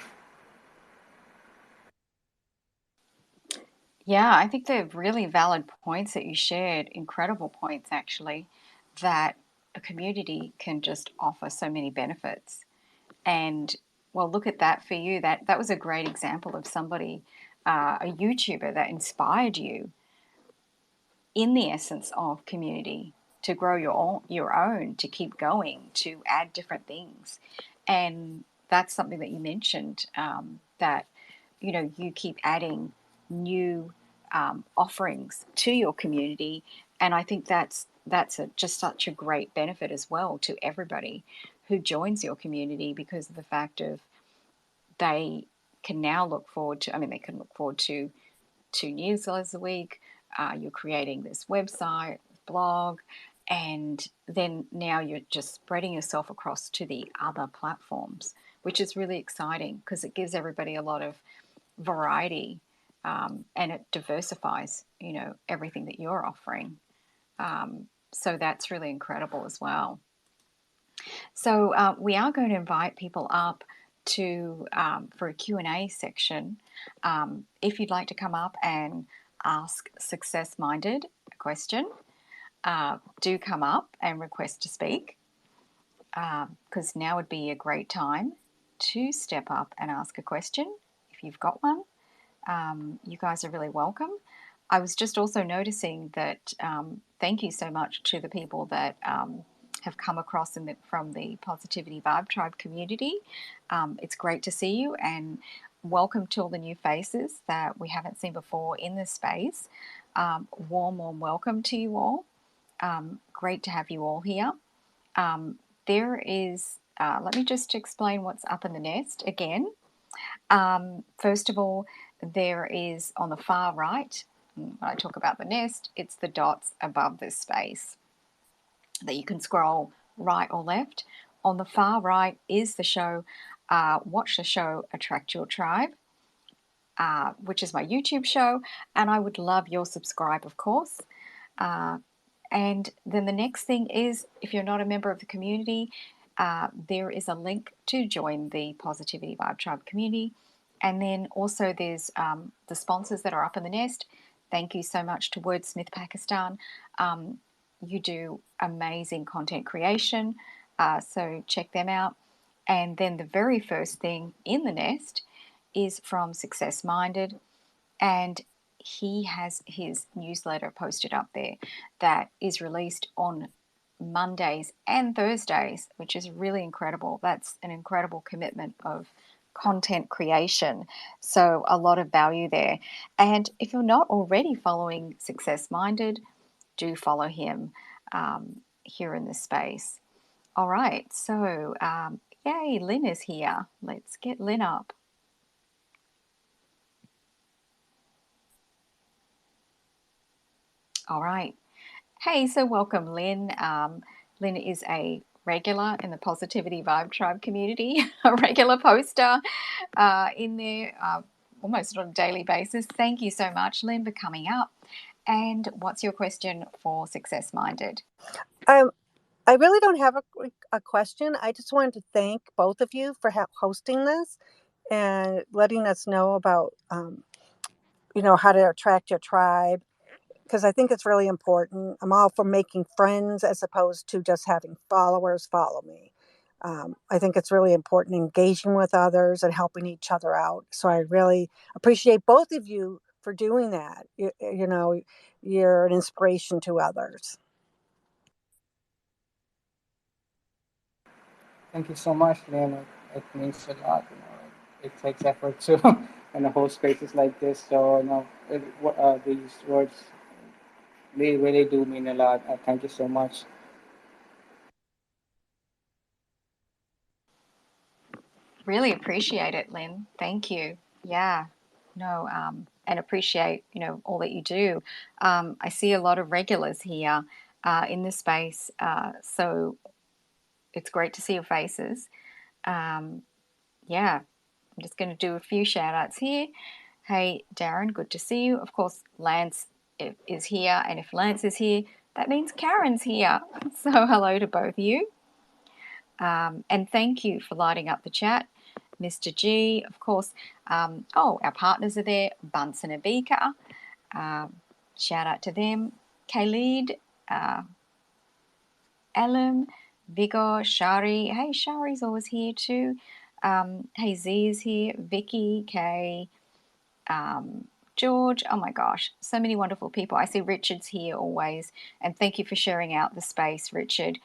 Yeah, I think they're really valid points that you shared, incredible points actually, that a community can just offer so many benefits. And well, look at that for you. That was a great example of somebody, a YouTuber that inspired you in the essence of community to grow your own, to keep going, to add different things. And that's something that you mentioned, that you keep adding new offerings to your community, and I think that's just such a great benefit as well to everybody who joins your community, because of the fact of they can now look forward to. I mean, they can look forward to 2 newsletters a week. You're creating this website, blog, and then now you're just spreading yourself across to the other platforms, which is really exciting because it gives everybody a lot of variety, and it diversifies, everything that you're offering. So that's really incredible as well. So we are going to invite people up to for a Q&A section. If you'd like to come up and ask success-minded a question, do come up and request to speak, because now would be a great time to step up and ask a question if you've got one. You guys are really welcome. I was just also noticing that thank you so much to the people that have come across from the Positivity Vibe Tribe community. It's great to see you, and welcome to all the new faces that we haven't seen before in this space. Warm welcome to you all. Great to have you all here. There is, let me just explain what's up in the nest again. First of all, there is on the far right, when I talk about the nest, it's the dots above this space that you can scroll right or left. On the far right is the show, Watch the Show, Attract Your Tribe, which is my YouTube show, and I would love your subscribe, of course. And then the next thing is, if you're not a member of the community, there is a link to join the Positivity Vibe Tribe community. And then also there's the sponsors that are up in the nest. Thank you so much to Wordsmith Pakistan. You do amazing content creation, so check them out. And then the very first thing in the nest is from Success Minded, and he has his newsletter posted up there that is released on Mondays and Thursdays, which is really incredible. That's an incredible commitment of content creation. So, a lot of value there. And if you're not already following Success Minded, do follow him here in this space. All right, so yay, Lynn is here. Let's get Lynn up. All right. Hey, so welcome, Lynn. Lynn is a regular in the Positivity Vibe Tribe community, a regular poster in there almost on a daily basis. Thank you so much, Lynn, for coming up. And what's your question for Success Minded? I really don't have a question. I just wanted to thank both of you for hosting this and letting us know about, how to attract your tribe, because I think it's really important. I'm all for making friends as opposed to just having followers follow me. I think it's really important engaging with others and helping each other out. So I really appreciate both of you for doing that. You're an inspiration to others. Thank you so much, Lynn. It means a lot. It takes effort to hold spaces like this. So these words they really do mean a lot. Thank you so much. Really appreciate it, Lynn. Thank you. Yeah. No, and appreciate, all that you do. I see a lot of regulars here in this space. So it's great to see your faces. Yeah, I'm just going to do a few shout outs here. Hey, Darren, good to see you. Of course, Lance is here, and if Lance is here, that means Karen's here. So, hello to both of you. And thank you for lighting up the chat. Mr. G, of course. Our partners are there, Bunsen and Beaker. Shout out to them. Khalid, Alam, Vigor, Shari. Hey, Shari's always here too. Hey, Z is here. Vicky, Kay, George. Oh my gosh, so many wonderful people. I see Richard's here always. And thank you for sharing out the space, Richard.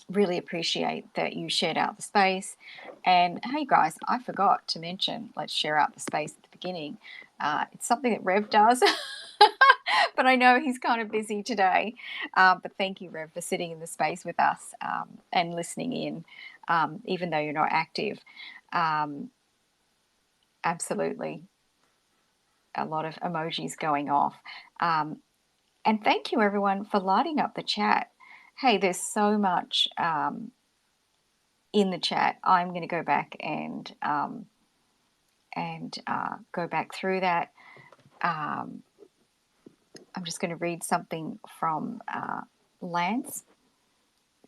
Really appreciate that you shared out the space. And hey guys, I forgot to mention, let's share out the space at the beginning. It's something that Rev does, but I know he's kind of busy today. But thank you, Rev, for sitting in the space with us and listening in, even though you're not active. Absolutely. A lot of emojis going off. And thank you, everyone, for lighting up the chat. Hey, there's so much in the chat. I'm going to go back and go back through that. I'm just going to read something from Lance.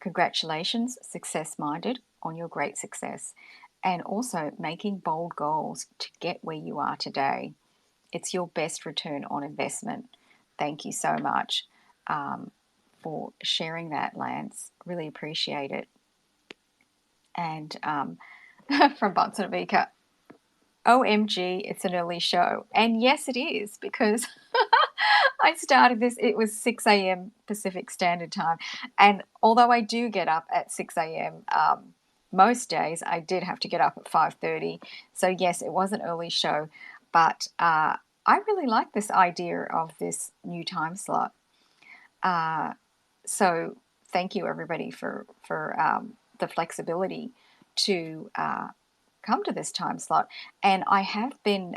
Congratulations, Success Minded, on your great success, and also making bold goals to get where you are today. It's your best return on investment. Thank you so much for sharing that, Lance. Really appreciate it. And from Bunsen Vika, OMG, it's an early show. And yes, it is, because I started this, it was 6 a.m. Pacific Standard Time. And although I do get up at 6 a.m., most days I did have to get up at 5:30. So yes, it was an early show. But I really like this idea of this new time slot. So thank you, everybody, for the flexibility to come to this time slot. And I have been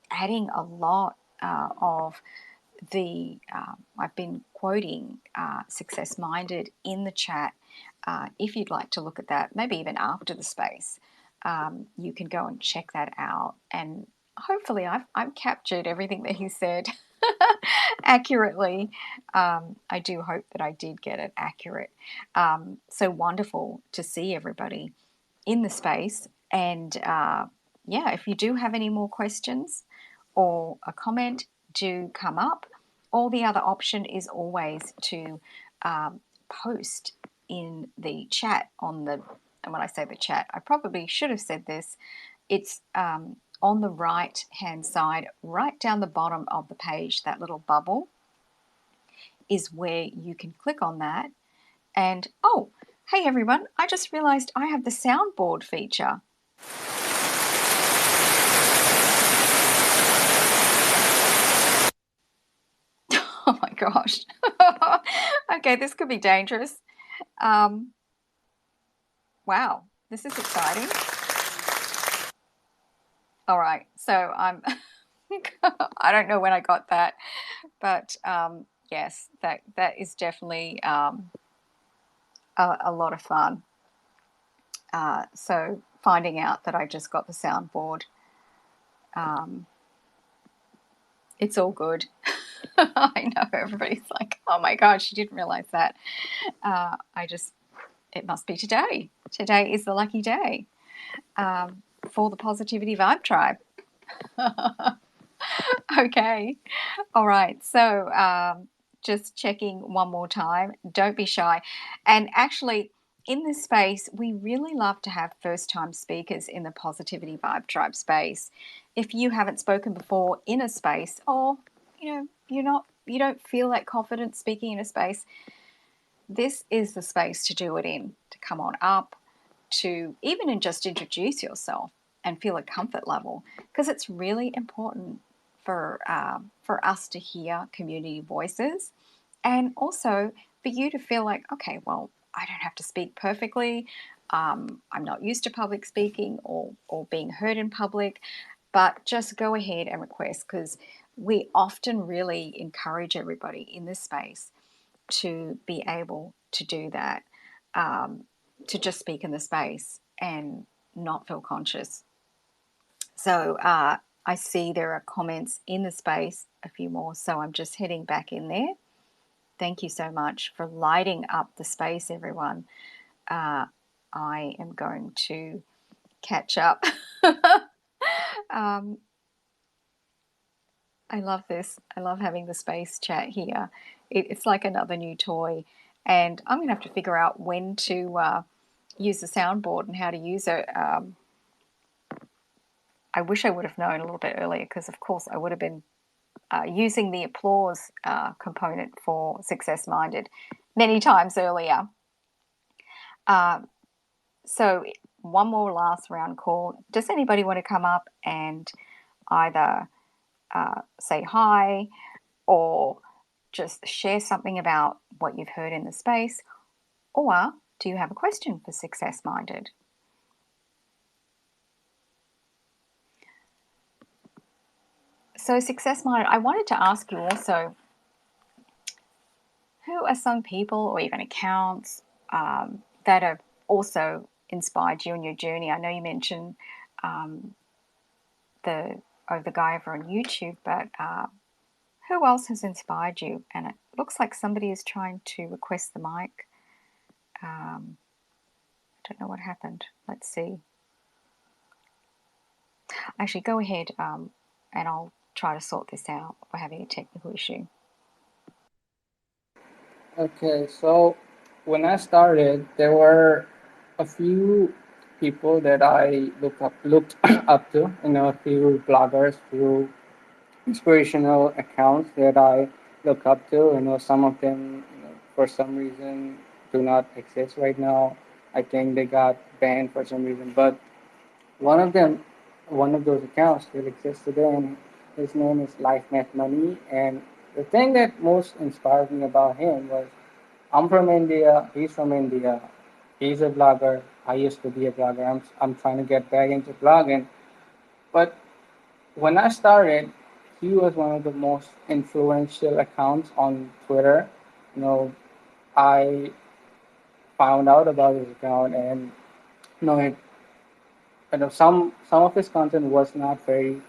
adding a lot of the, I've been quoting Success Minded in the chat. If you'd like to look at that, maybe even after the space, you can go and check that out. And hopefully I've captured everything that he said accurately. I do hope that I did get it accurate. So wonderful to see everybody in the space. And yeah, if you do have any more questions or a comment, do come up. Or the other option is always to post in the chat on the, and when I say the chat, I probably should have said this, it's on the right hand side, right down the bottom of the page, that little bubble is where you can click on that. And oh, hey everyone, I just realized I have the soundboard feature. Oh my gosh. Okay, this could be dangerous. Wow, this is exciting. All right, so I'm I don't know when I got that, but yes, that is definitely a lot of fun. So finding out that I just got the soundboard, it's all good. I know everybody's like, oh my gosh, you didn't realize that. It must be today. Today is the lucky day for the Positivity Vibe Tribe. Okay. All right. So just checking one more time. Don't be shy. And actually, in this space, we really love to have first-time speakers in the Positivity Vibe Tribe space. If you haven't spoken before in a space, or you don't feel that confident speaking in a space, this is the space to do it in, to come on up, to even just introduce yourself and feel a comfort level, because it's really important for us to hear community voices, and also for you to feel like, okay, well, I don't have to speak perfectly. I'm not used to public speaking or being heard in public, but just go ahead and request, because we often really encourage everybody in this space to be able to do that, to just speak in the space and not feel conscious. So I see there are comments in the space, a few more, so I'm just heading back in there. Thank you so much for lighting up the space, everyone. I am going to catch up. I love this. I love having the space chat here. It's like another new toy. And I'm going to have to figure out when to use the soundboard and how to use it. I wish I would have known a little bit earlier, because, of course, I would have been using the applause component for Success Minded many times earlier. So one more last round call. Does anybody want to come up and either say hi or just share something about what you've heard in the space? Or do you have a question for Success Minded? So Success Minded, I wanted to ask you also, who are some people or even accounts that have also inspired you in your journey? I know you mentioned the guy over on YouTube, but who else has inspired you? And it looks like somebody is trying to request the mic. I don't know what happened. Let's see. Actually, go ahead and I'll try to sort this out. We're having a technical issue. Okay, so when I started, there were a few people that I looked up to. You know, a few bloggers, few inspirational accounts that I look up to. You know, some of them, you know, for some reason, do not exist right now. I think they got banned for some reason, but one of them, one of those accounts still exists today, and his name is Life Math Money. And the thing that most inspired me about him was I'm from India, he's from India, he's a blogger. I used to be a blogger. I'm trying to get back into blogging, but when I started, he was one of the most influential accounts on Twitter. You know, I found out about his account, and you know, some of his content was not very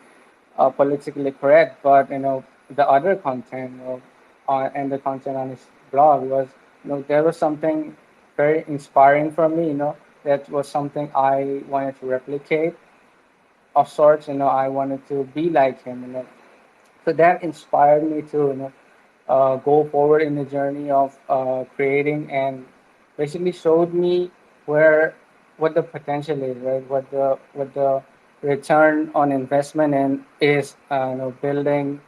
politically correct, but you know, the other content, you know, and the content on his blog was, you know, there was something very inspiring for me. You know, that was something I wanted to replicate of sorts. You know, I wanted to be like him. You know, so that inspired me to, you know, go forward in the journey of creating, and basically showed me where what the potential is, right? What the return on investment in is, you know, building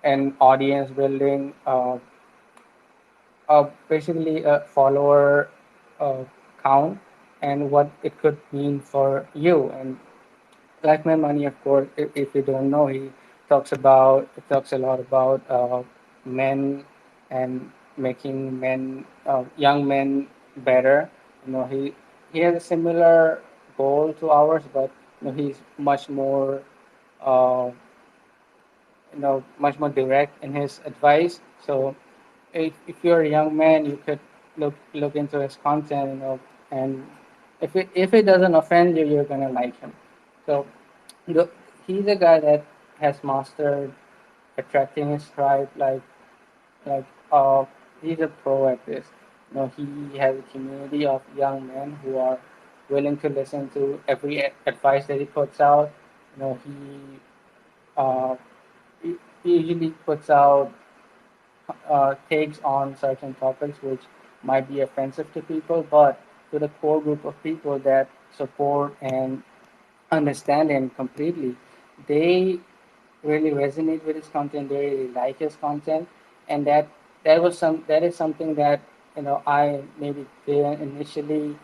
an audience, building basically a follower uh, count, and what it could mean for you. And like my money, of course, if you don't know, he talks a lot about men and making men, young men, better. You know, he has a similar goal to ours, but you know, he's much more, uh, you know, much more direct in his advice. So if you're a young man, you could look into his content, you know, and if it doesn't offend you, you're gonna like him. So the, he's a guy that has mastered attracting his tribe. Like he's a pro at this. You know, he has a community of young men who are willing to listen to every advice that he puts out. You know, uh, he usually puts out takes on certain topics which might be offensive to people, but to the core group of people that support and understand him completely, they really resonate with his content. They really like his content, and that is something that, you know, I maybe didn't initially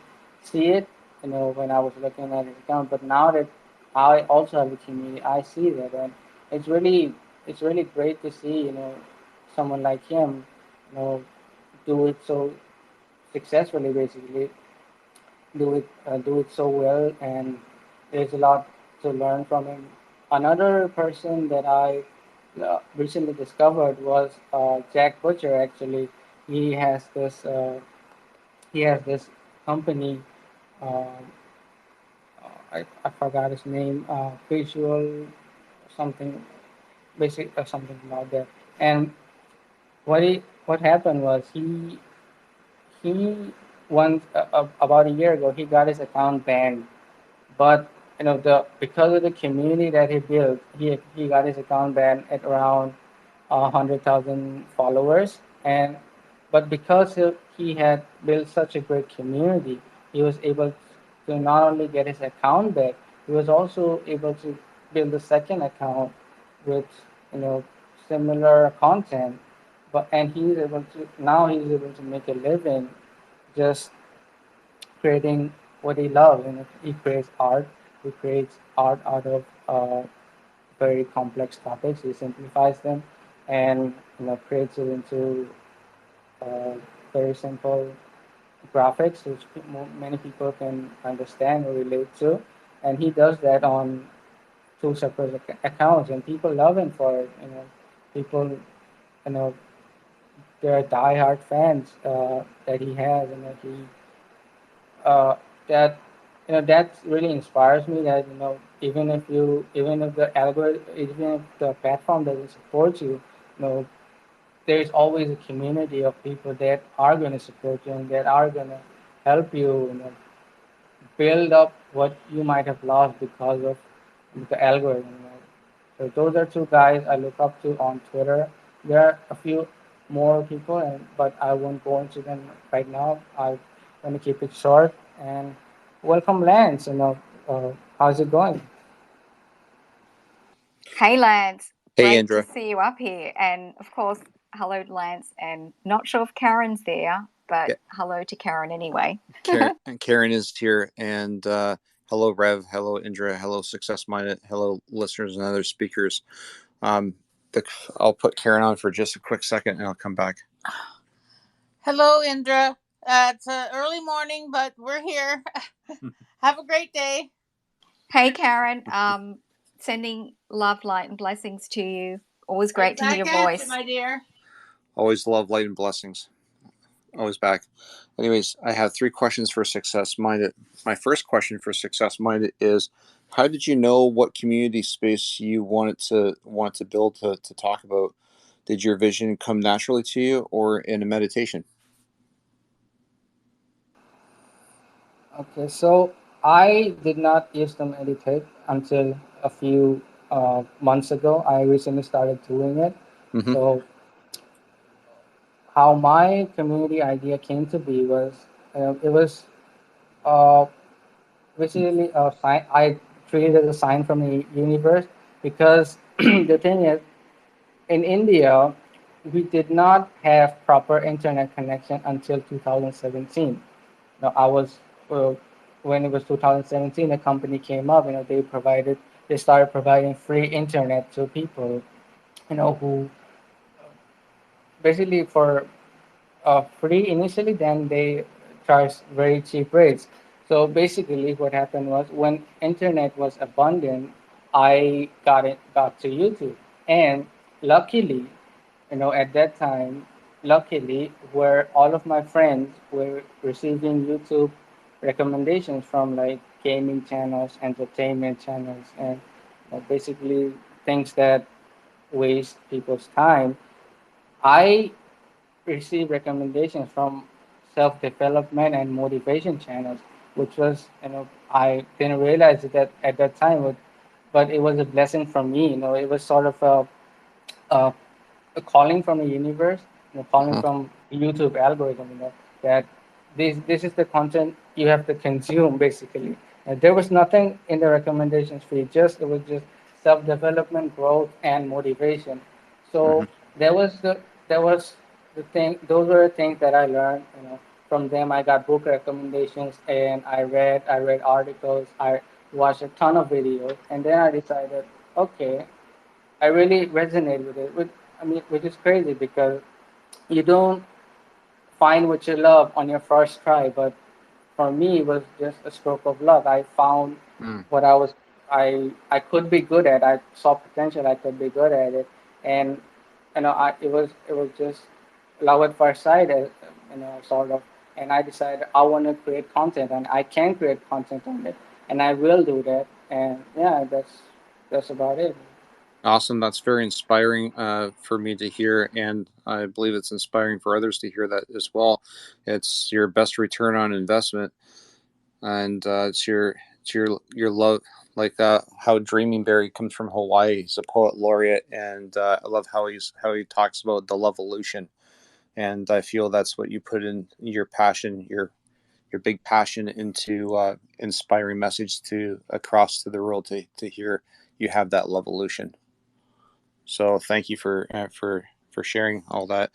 see it, you know, when I was looking at his account. But now that I also have a community, I see that, and it's really it's really great to see, you know, someone like him, you know, do it so successfully, basically do it so well, and there's a lot to learn from him. Another person that I recently discovered was Jack Butcher. Actually, he has this uh, he has this company. Uh, I forgot his name. Visual something, basic something about that. And what happened was he once about a year ago he got his account banned, but you know, the because of the community that he built, he got his account banned at around 100,000 followers. And but because he had built such a great community, he was able to not only get his account back, he was also able to build a second account with, you know, similar content. But and he's able to now he's able to make a living just creating what he loves. And he creates art. He creates art out of very complex topics. He simplifies them, and you know, creates it into uh, very simple graphics, which many people can understand or relate to. And he does that on two separate accounts, and people love him for it. You know, people, you know, they're diehard fans that he has, and that he that you know, that really inspires me. That, you know, even if the algorithm, even if the platform doesn't support you, you know, there's always a community of people that are going to support you and that are going to help you, you know, build up what you might have lost because of the algorithm. You know. So those are two guys I look up to on Twitter. There are a few more people, but I won't go into them right now. I want to keep it short. And welcome, Lance. How's it going? Hey, Lance. Hey, Great to Indra. see you up here. And of course, hello, Lance. And not sure if Karen's there, but Yeah, hello to Karen anyway. Karen is here, and hello, Rev. Hello, Indra. Hello, Success Minded. Hello, listeners and other speakers. Um, I'll put Karen on for just a quick second, and I'll come back. Hello, Indra. It's early morning, but we're here. Have a great day. Hey, Karen. Sending love, light, and blessings to you. Always great to hear your Back at you, voice. my dear. Always love, light, and blessings. Always back. Anyways, I have 3 questions for Success Minded. My first question for Success Minded is, how did you know what community space you wanted to build to talk about? Did your vision come naturally to you, or in a meditation? Okay, so I did not used to meditate until a few months ago. I recently started doing it. Mm-hmm. So how my community idea came to be was it was uh, basically a sign. I treated it as a sign from the universe because the thing is, in India, we did not have proper internet connection until 2017. Now, when it was 2017, a company came up. They started providing free internet to people. Who basically for free initially, then they charged very cheap rates. So basically, what happened was when internet was abundant, I got to YouTube, and luckily, at that time, luckily, where all of my friends were receiving YouTube recommendations from like gaming channels, entertainment channels, and basically things that waste people's time. I receive recommendations from self-development and motivation channels, which was, I didn't realize it at that time, but it was a blessing for me. It was sort of a, a calling from the universe, calling Uh-huh. from YouTube algorithm, that this is the content you have to consume basically. There was nothing in the recommendations feed, just it was just self development, growth, and motivation. Mm-hmm. So there was the there was the thing. Those were the things that I learned. From them I got book recommendations, and I read articles. I watched a ton of videos, and then I decided, okay, I really resonate with it. Which is crazy because you don't find what you love on your first try. But for me, it was just a stroke of luck. I found Mm. what I could be good at. I saw potential. I could be good at it, and it was just love at first sight, sort of. And I decided I want to create content, and I can create content on it, and I will do that. And yeah, that's about it. Awesome. That's very inspiring for me to hear, and I believe it's inspiring for others to hear that as well. It's your best return on investment, and it's your love, like how Dreaming Berry comes from Hawaii. He's a poet laureate, and I love how he talks about the love evolution, and I feel that's what you put in your passion, your big passion into inspiring message to across to the world to hear you have that love evolution. So thank you for sharing all that.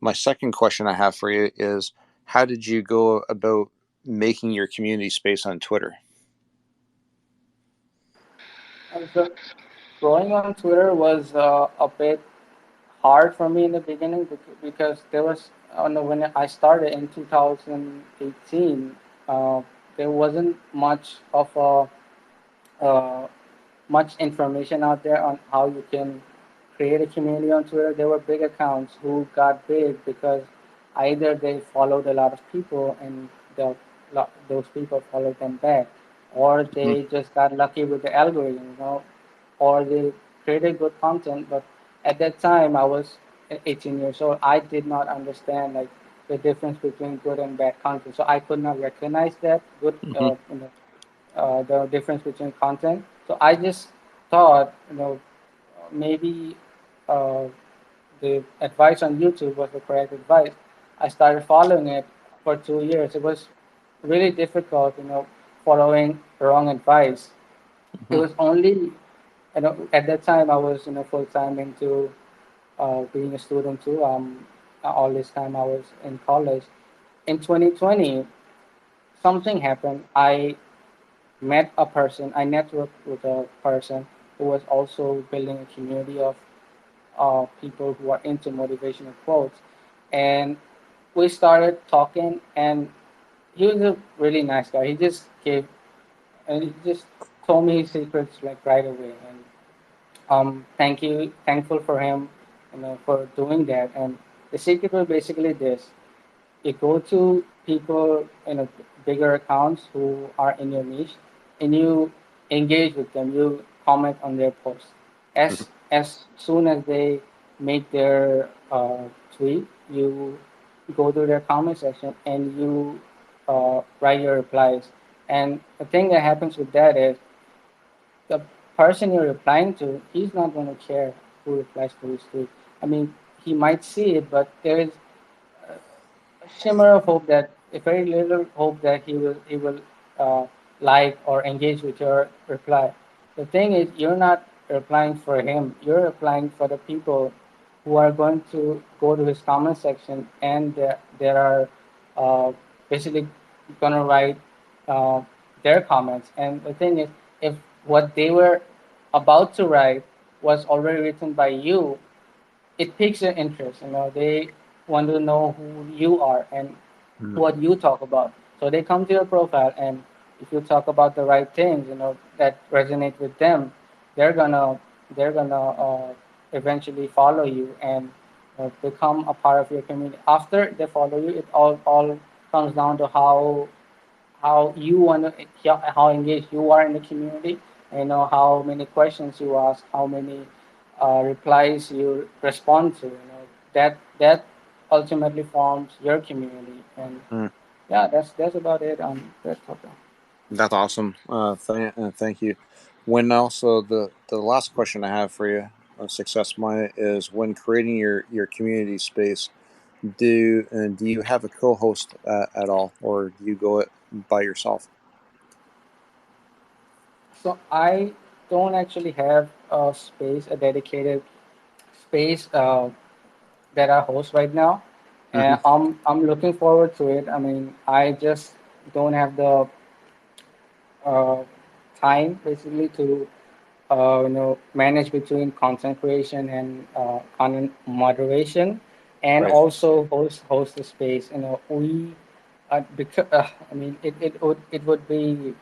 My second question I have for you is, how did you go about making your community space on Twitter? And so growing on Twitter was a bit hard for me in the beginning because there was when I started in 2018, there wasn't much information out there on how you can create a community on Twitter. There were big accounts who got big because either they followed a lot of people and those people followed them back, or Mm-hmm. they just got lucky with the algorithm, or they created good content. But at that time, I was 18 years old. I did not understand like the difference between good and bad content, so I could not recognize that good, Mm-hmm. the difference between content. So I just thought, maybe uh, the advice on YouTube was the correct advice. I started following it for 2 years. It was really difficult, following wrong advice. It Hmm. was only, at that time I was, full time into being a student too. All this time I was in college. In 2020, something happened. I met a person. I networked with a person who was also building a community of people who are into motivational quotes, and we started talking. And he was a really nice guy. He just told me his secrets like right away. And thankful for him, for doing that. And the secret was basically this: you go to people in a bigger accounts who are in your niche, and you engage with them. You comment on their posts. As soon as they make their tweet, you go to their comment section and you write your replies. And the thing that happens with that is the person you're replying to, he's not going to care who replies to his tweet. I mean, he might see it, but there is shimmer of hope that a very little hope that he will uh, like or engage with your reply. The thing is, you're not replying for him. You're replying for the people who are going to go to his comment section, and there are uh, basically gonna write uh, their comments. And the thing is, if what they were about to write was already written by you, it piques their interest. They want to know who you are and Hmm. what you talk about. So they come to your profile, and if you talk about the right things, that resonate with them, they're gonna eventually follow you and become a part of your community. After they follow you, it all comes down to how you want to how engaged you are in the community. How many questions you ask, how many replies you respond to. That ultimately forms your community. And yeah, that's about it on that topic. That's awesome. Thank you. When also the last question I have for you, Success Minded, is when creating your community space, do you have a co-host at all, or do you go it by yourself? So I don't actually have a dedicated space that I host right now, Hmm. and I'm looking forward to it. I mean, I just don't have the uh, time basically to manage between content creation and content moderation, and Right. also host the space. We because I mean it would be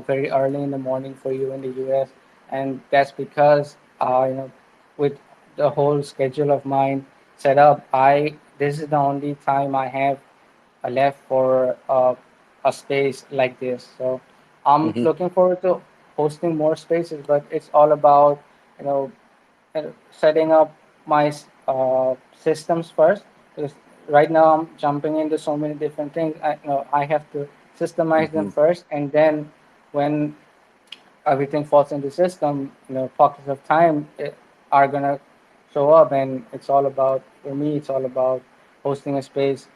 very early in the morning for you in the U.S., and that's because with the whole schedule of mine set up, I this is the only time I have left for a space like this. So I'm Hmm. looking forward to hosting more spaces, but it's all about you know setting up my systems first. Because right now I'm jumping into so many different things. I have to systemize them Hmm. first, and then when everything falls into system, pockets of time are gonna show up, and it's all about for me. It's all about hosting a space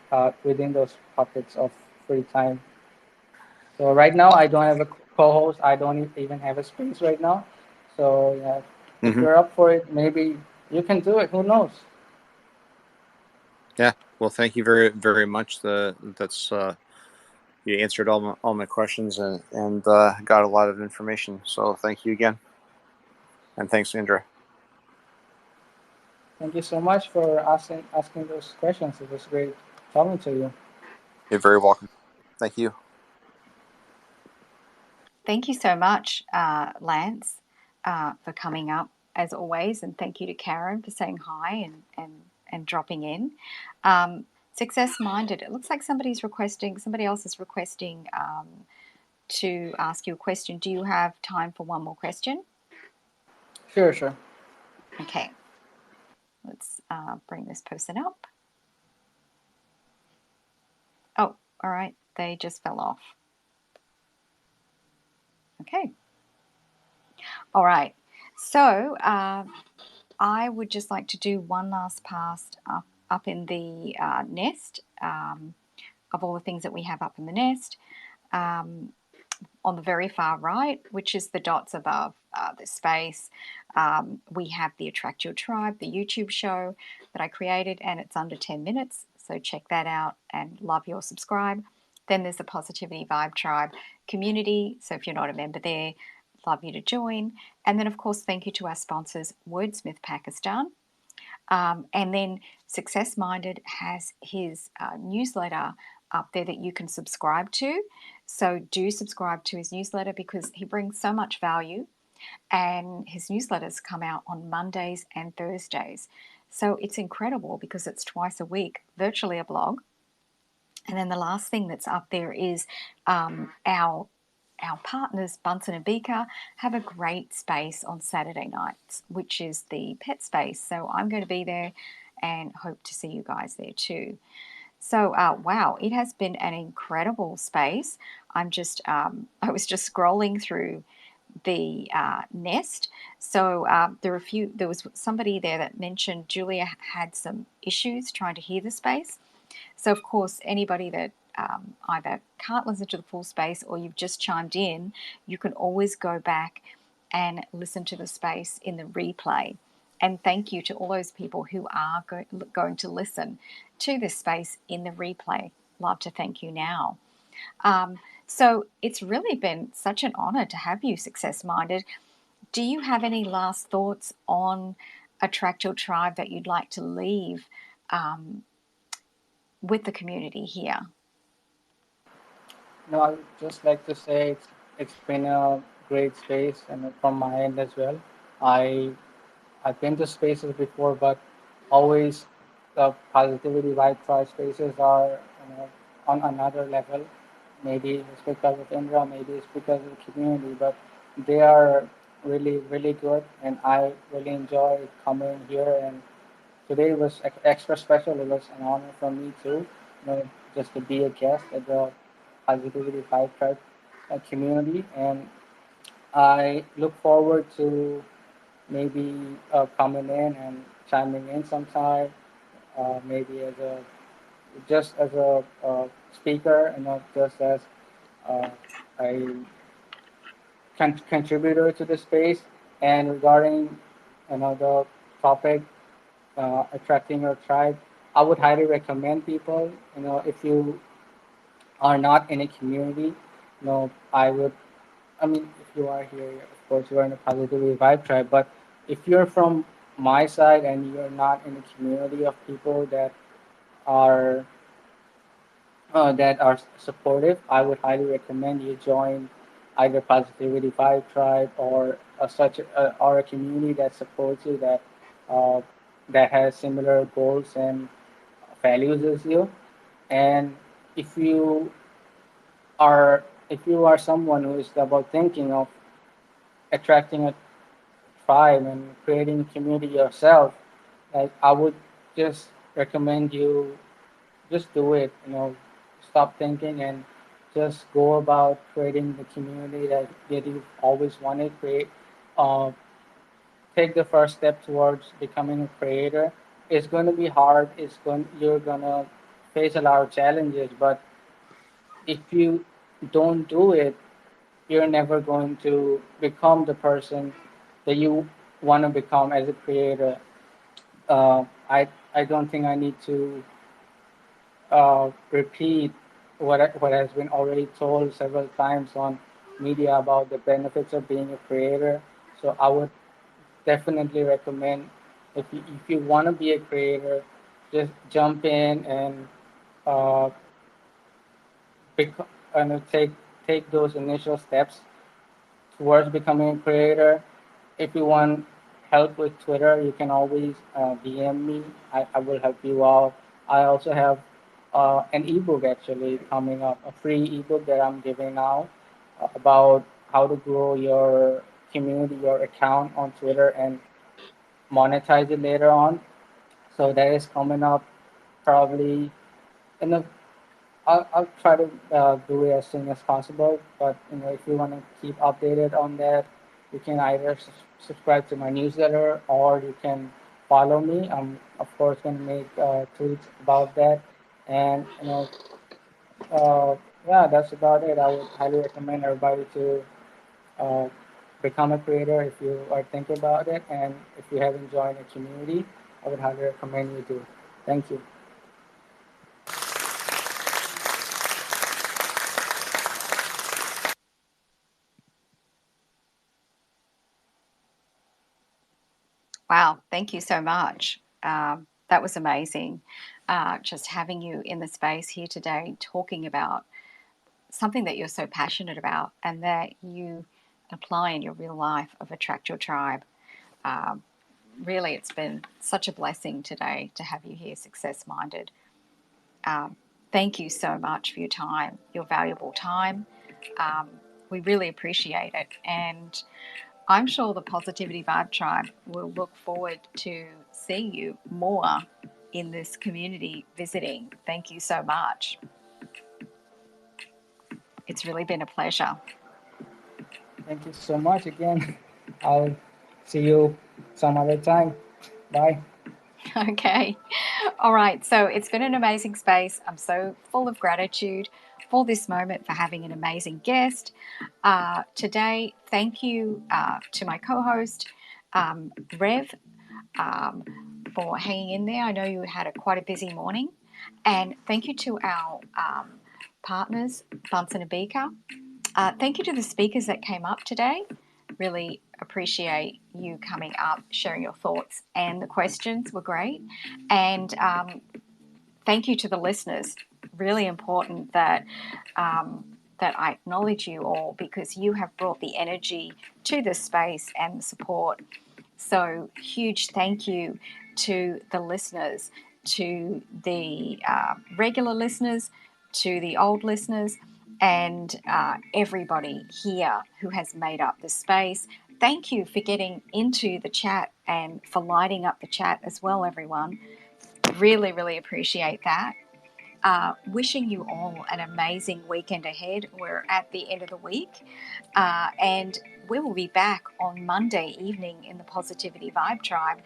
within those pockets of free time. So right now I don't have a co-host. I don't even have a space right now. So yeah, if Hmm. you're up for it, maybe you can do it. Who knows? Yeah. Well, thank you very much. That's you answered all my questions, and got a lot of information. So thank you again, and thanks, Indra. Thank you so much for asking those questions. It was great talking to you. You're very welcome. Thank you. Thank you so much, Lance, for coming up as always, and thank you to Karen for saying hi and dropping in. Success minded. It looks like somebody else is requesting to ask you a question. Do you have time for one more question? Sure, sure. Okay, let's bring this person up. Oh, all right, they just fell off. Okay, all right. So I would just like to do one last pass up in the nest of all the things that we have up in the nest. Um, on the very far right, which is the dots above the space, we have the Attract Your Tribe, the YouTube show that I created, and it's under 10 minutes. So check that out and love your subscribe. Then there's the Positivity Vibe Tribe community. So if you're not a member there, love you to join. And then, of course, thank you to our sponsors, Wordsmith Pakistan. And then Success Minded has his newsletter up there that you can subscribe to. So do subscribe to his newsletter because he brings so much value. And his newsletters come out on Mondays and Thursdays. So it's incredible because it's twice a week, virtually a blog. And then the last thing that's up there is our partners, Bunsen and Beaker, have a great space on Saturday nights, which is the pet space. So I'm going to be there and hope to see you guys there too. So, wow, it has been an incredible space. I was just scrolling through the nest. So there was somebody there that mentioned Julia had some issues trying to hear the space. So, of course, anybody that either can't listen to the full space or you've just chimed in, you can always go back and listen to the space in the replay. And thank you to all those people who are going to listen to this space in the replay. Love to thank you now. So it's really been such an honor to have you, Success Minded. Do you have any last thoughts on Attract Your Tribe that you'd like to leave with the community here? No, I would just like to say it's been a great space, and from my end as well. I I've been to spaces before, but always the positivity vibe tribe spaces are, on another level. Maybe it's because of Indra, maybe it's because of the community, but they are really really good, and I really enjoy coming here. And today was extra special. It was an honor for me too, just to be a guest at the positivity vibe tribe community, and I look forward to maybe coming in and chiming in sometime, maybe as a just as a speaker and not just as uh, a contributor to the space. And regarding the topic, attracting your tribe, I would highly recommend people. If you are not in a community, I would. I mean, if you are here, of course, you are in a positivity vibe tribe. But if you're from my side and you're not in a community of people are that are supportive, I would highly recommend you join either positivity vibe tribe or or a community that supports you uh, that has similar goals and values as you. And if you if you are someone who is about thinking of attracting a tribe and creating a community yourself, like I would just recommend you just do it. Stop thinking and just go about creating the community that you've always wanted to create. Uh, Take the first step towards becoming a creator. It's going to be hard. You're gonna face a lot of challenges, but if you don't do it, you're never going to become the person that you want to become as a creator. I don't think I need to repeat what has been already told several times on media about the benefits of being a creator. So I would definitely recommend if you want to be a creator, just jump in and uh, take those initial steps towards becoming a creator. If you want help with Twitter, you can always DM me. I will help you out. I also have an ebook actually coming up, a free ebook that I'm giving out about how to grow your community, your account on Twitter and monetize it later on. So that is coming up probably in the I'll try to do it as soon as possible. But if you want to keep updated on that, you can either subscribe to my newsletter or you can follow me. I'm of course going to make tweets about that, and uh, yeah, that's about it. I would highly recommend everybody to uh, become a creator if you are thinking about it, and if you haven't joined a community, I would highly recommend you to. Thank you. Wow, thank you so much. That was amazing. Just having you in the space here today, talking about something that you're so passionate about and that you apply in your real life of Attract Your Tribe. Um, Really, it's been such a blessing today to have you here, Success Minded. Um, Thank you so much for your time, your valuable time. Um, we really appreciate it. And I'm sure the Positivity Vibe Tribe will look forward to seeing you more in this community visiting. Thank you so much. It's really been a pleasure. Thank you so much again. I'll see you some other time. Bye. Okay. All right. So it's been an amazing space. I'm so full of gratitude for this moment, for having an amazing guest today. Thank you to my co host, Rev, um, for hanging in there. I know you had quite a busy morning. And thank you to our partners, Bunsen and Beaker. Thank you to the speakers that came up today. Really appreciate you coming up, sharing your thoughts, and the questions were great. And thank you to the listeners. Really important that that I acknowledge you all because you have brought the energy to this space and the support. So huge thank you to the listeners, to the regular listeners, to the old listeners, and everybody here who has made up the space. Thank you for getting into the chat and for lighting up the chat as well, everyone. Really, really appreciate that. Wishing you all an amazing weekend ahead. We're at the end of the week, and we will be back on Monday evening in the Positivity Vibe Tribe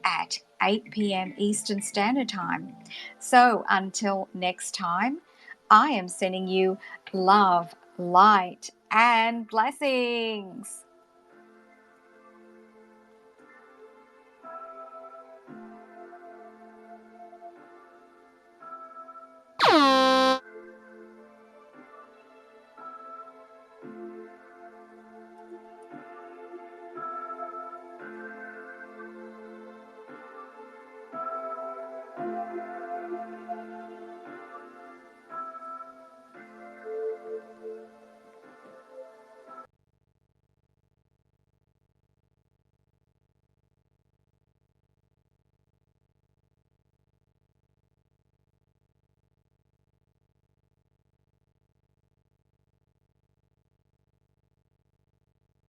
at 8 p.m. Eastern Standard Time. So until next time, I am sending you love, light, and blessings.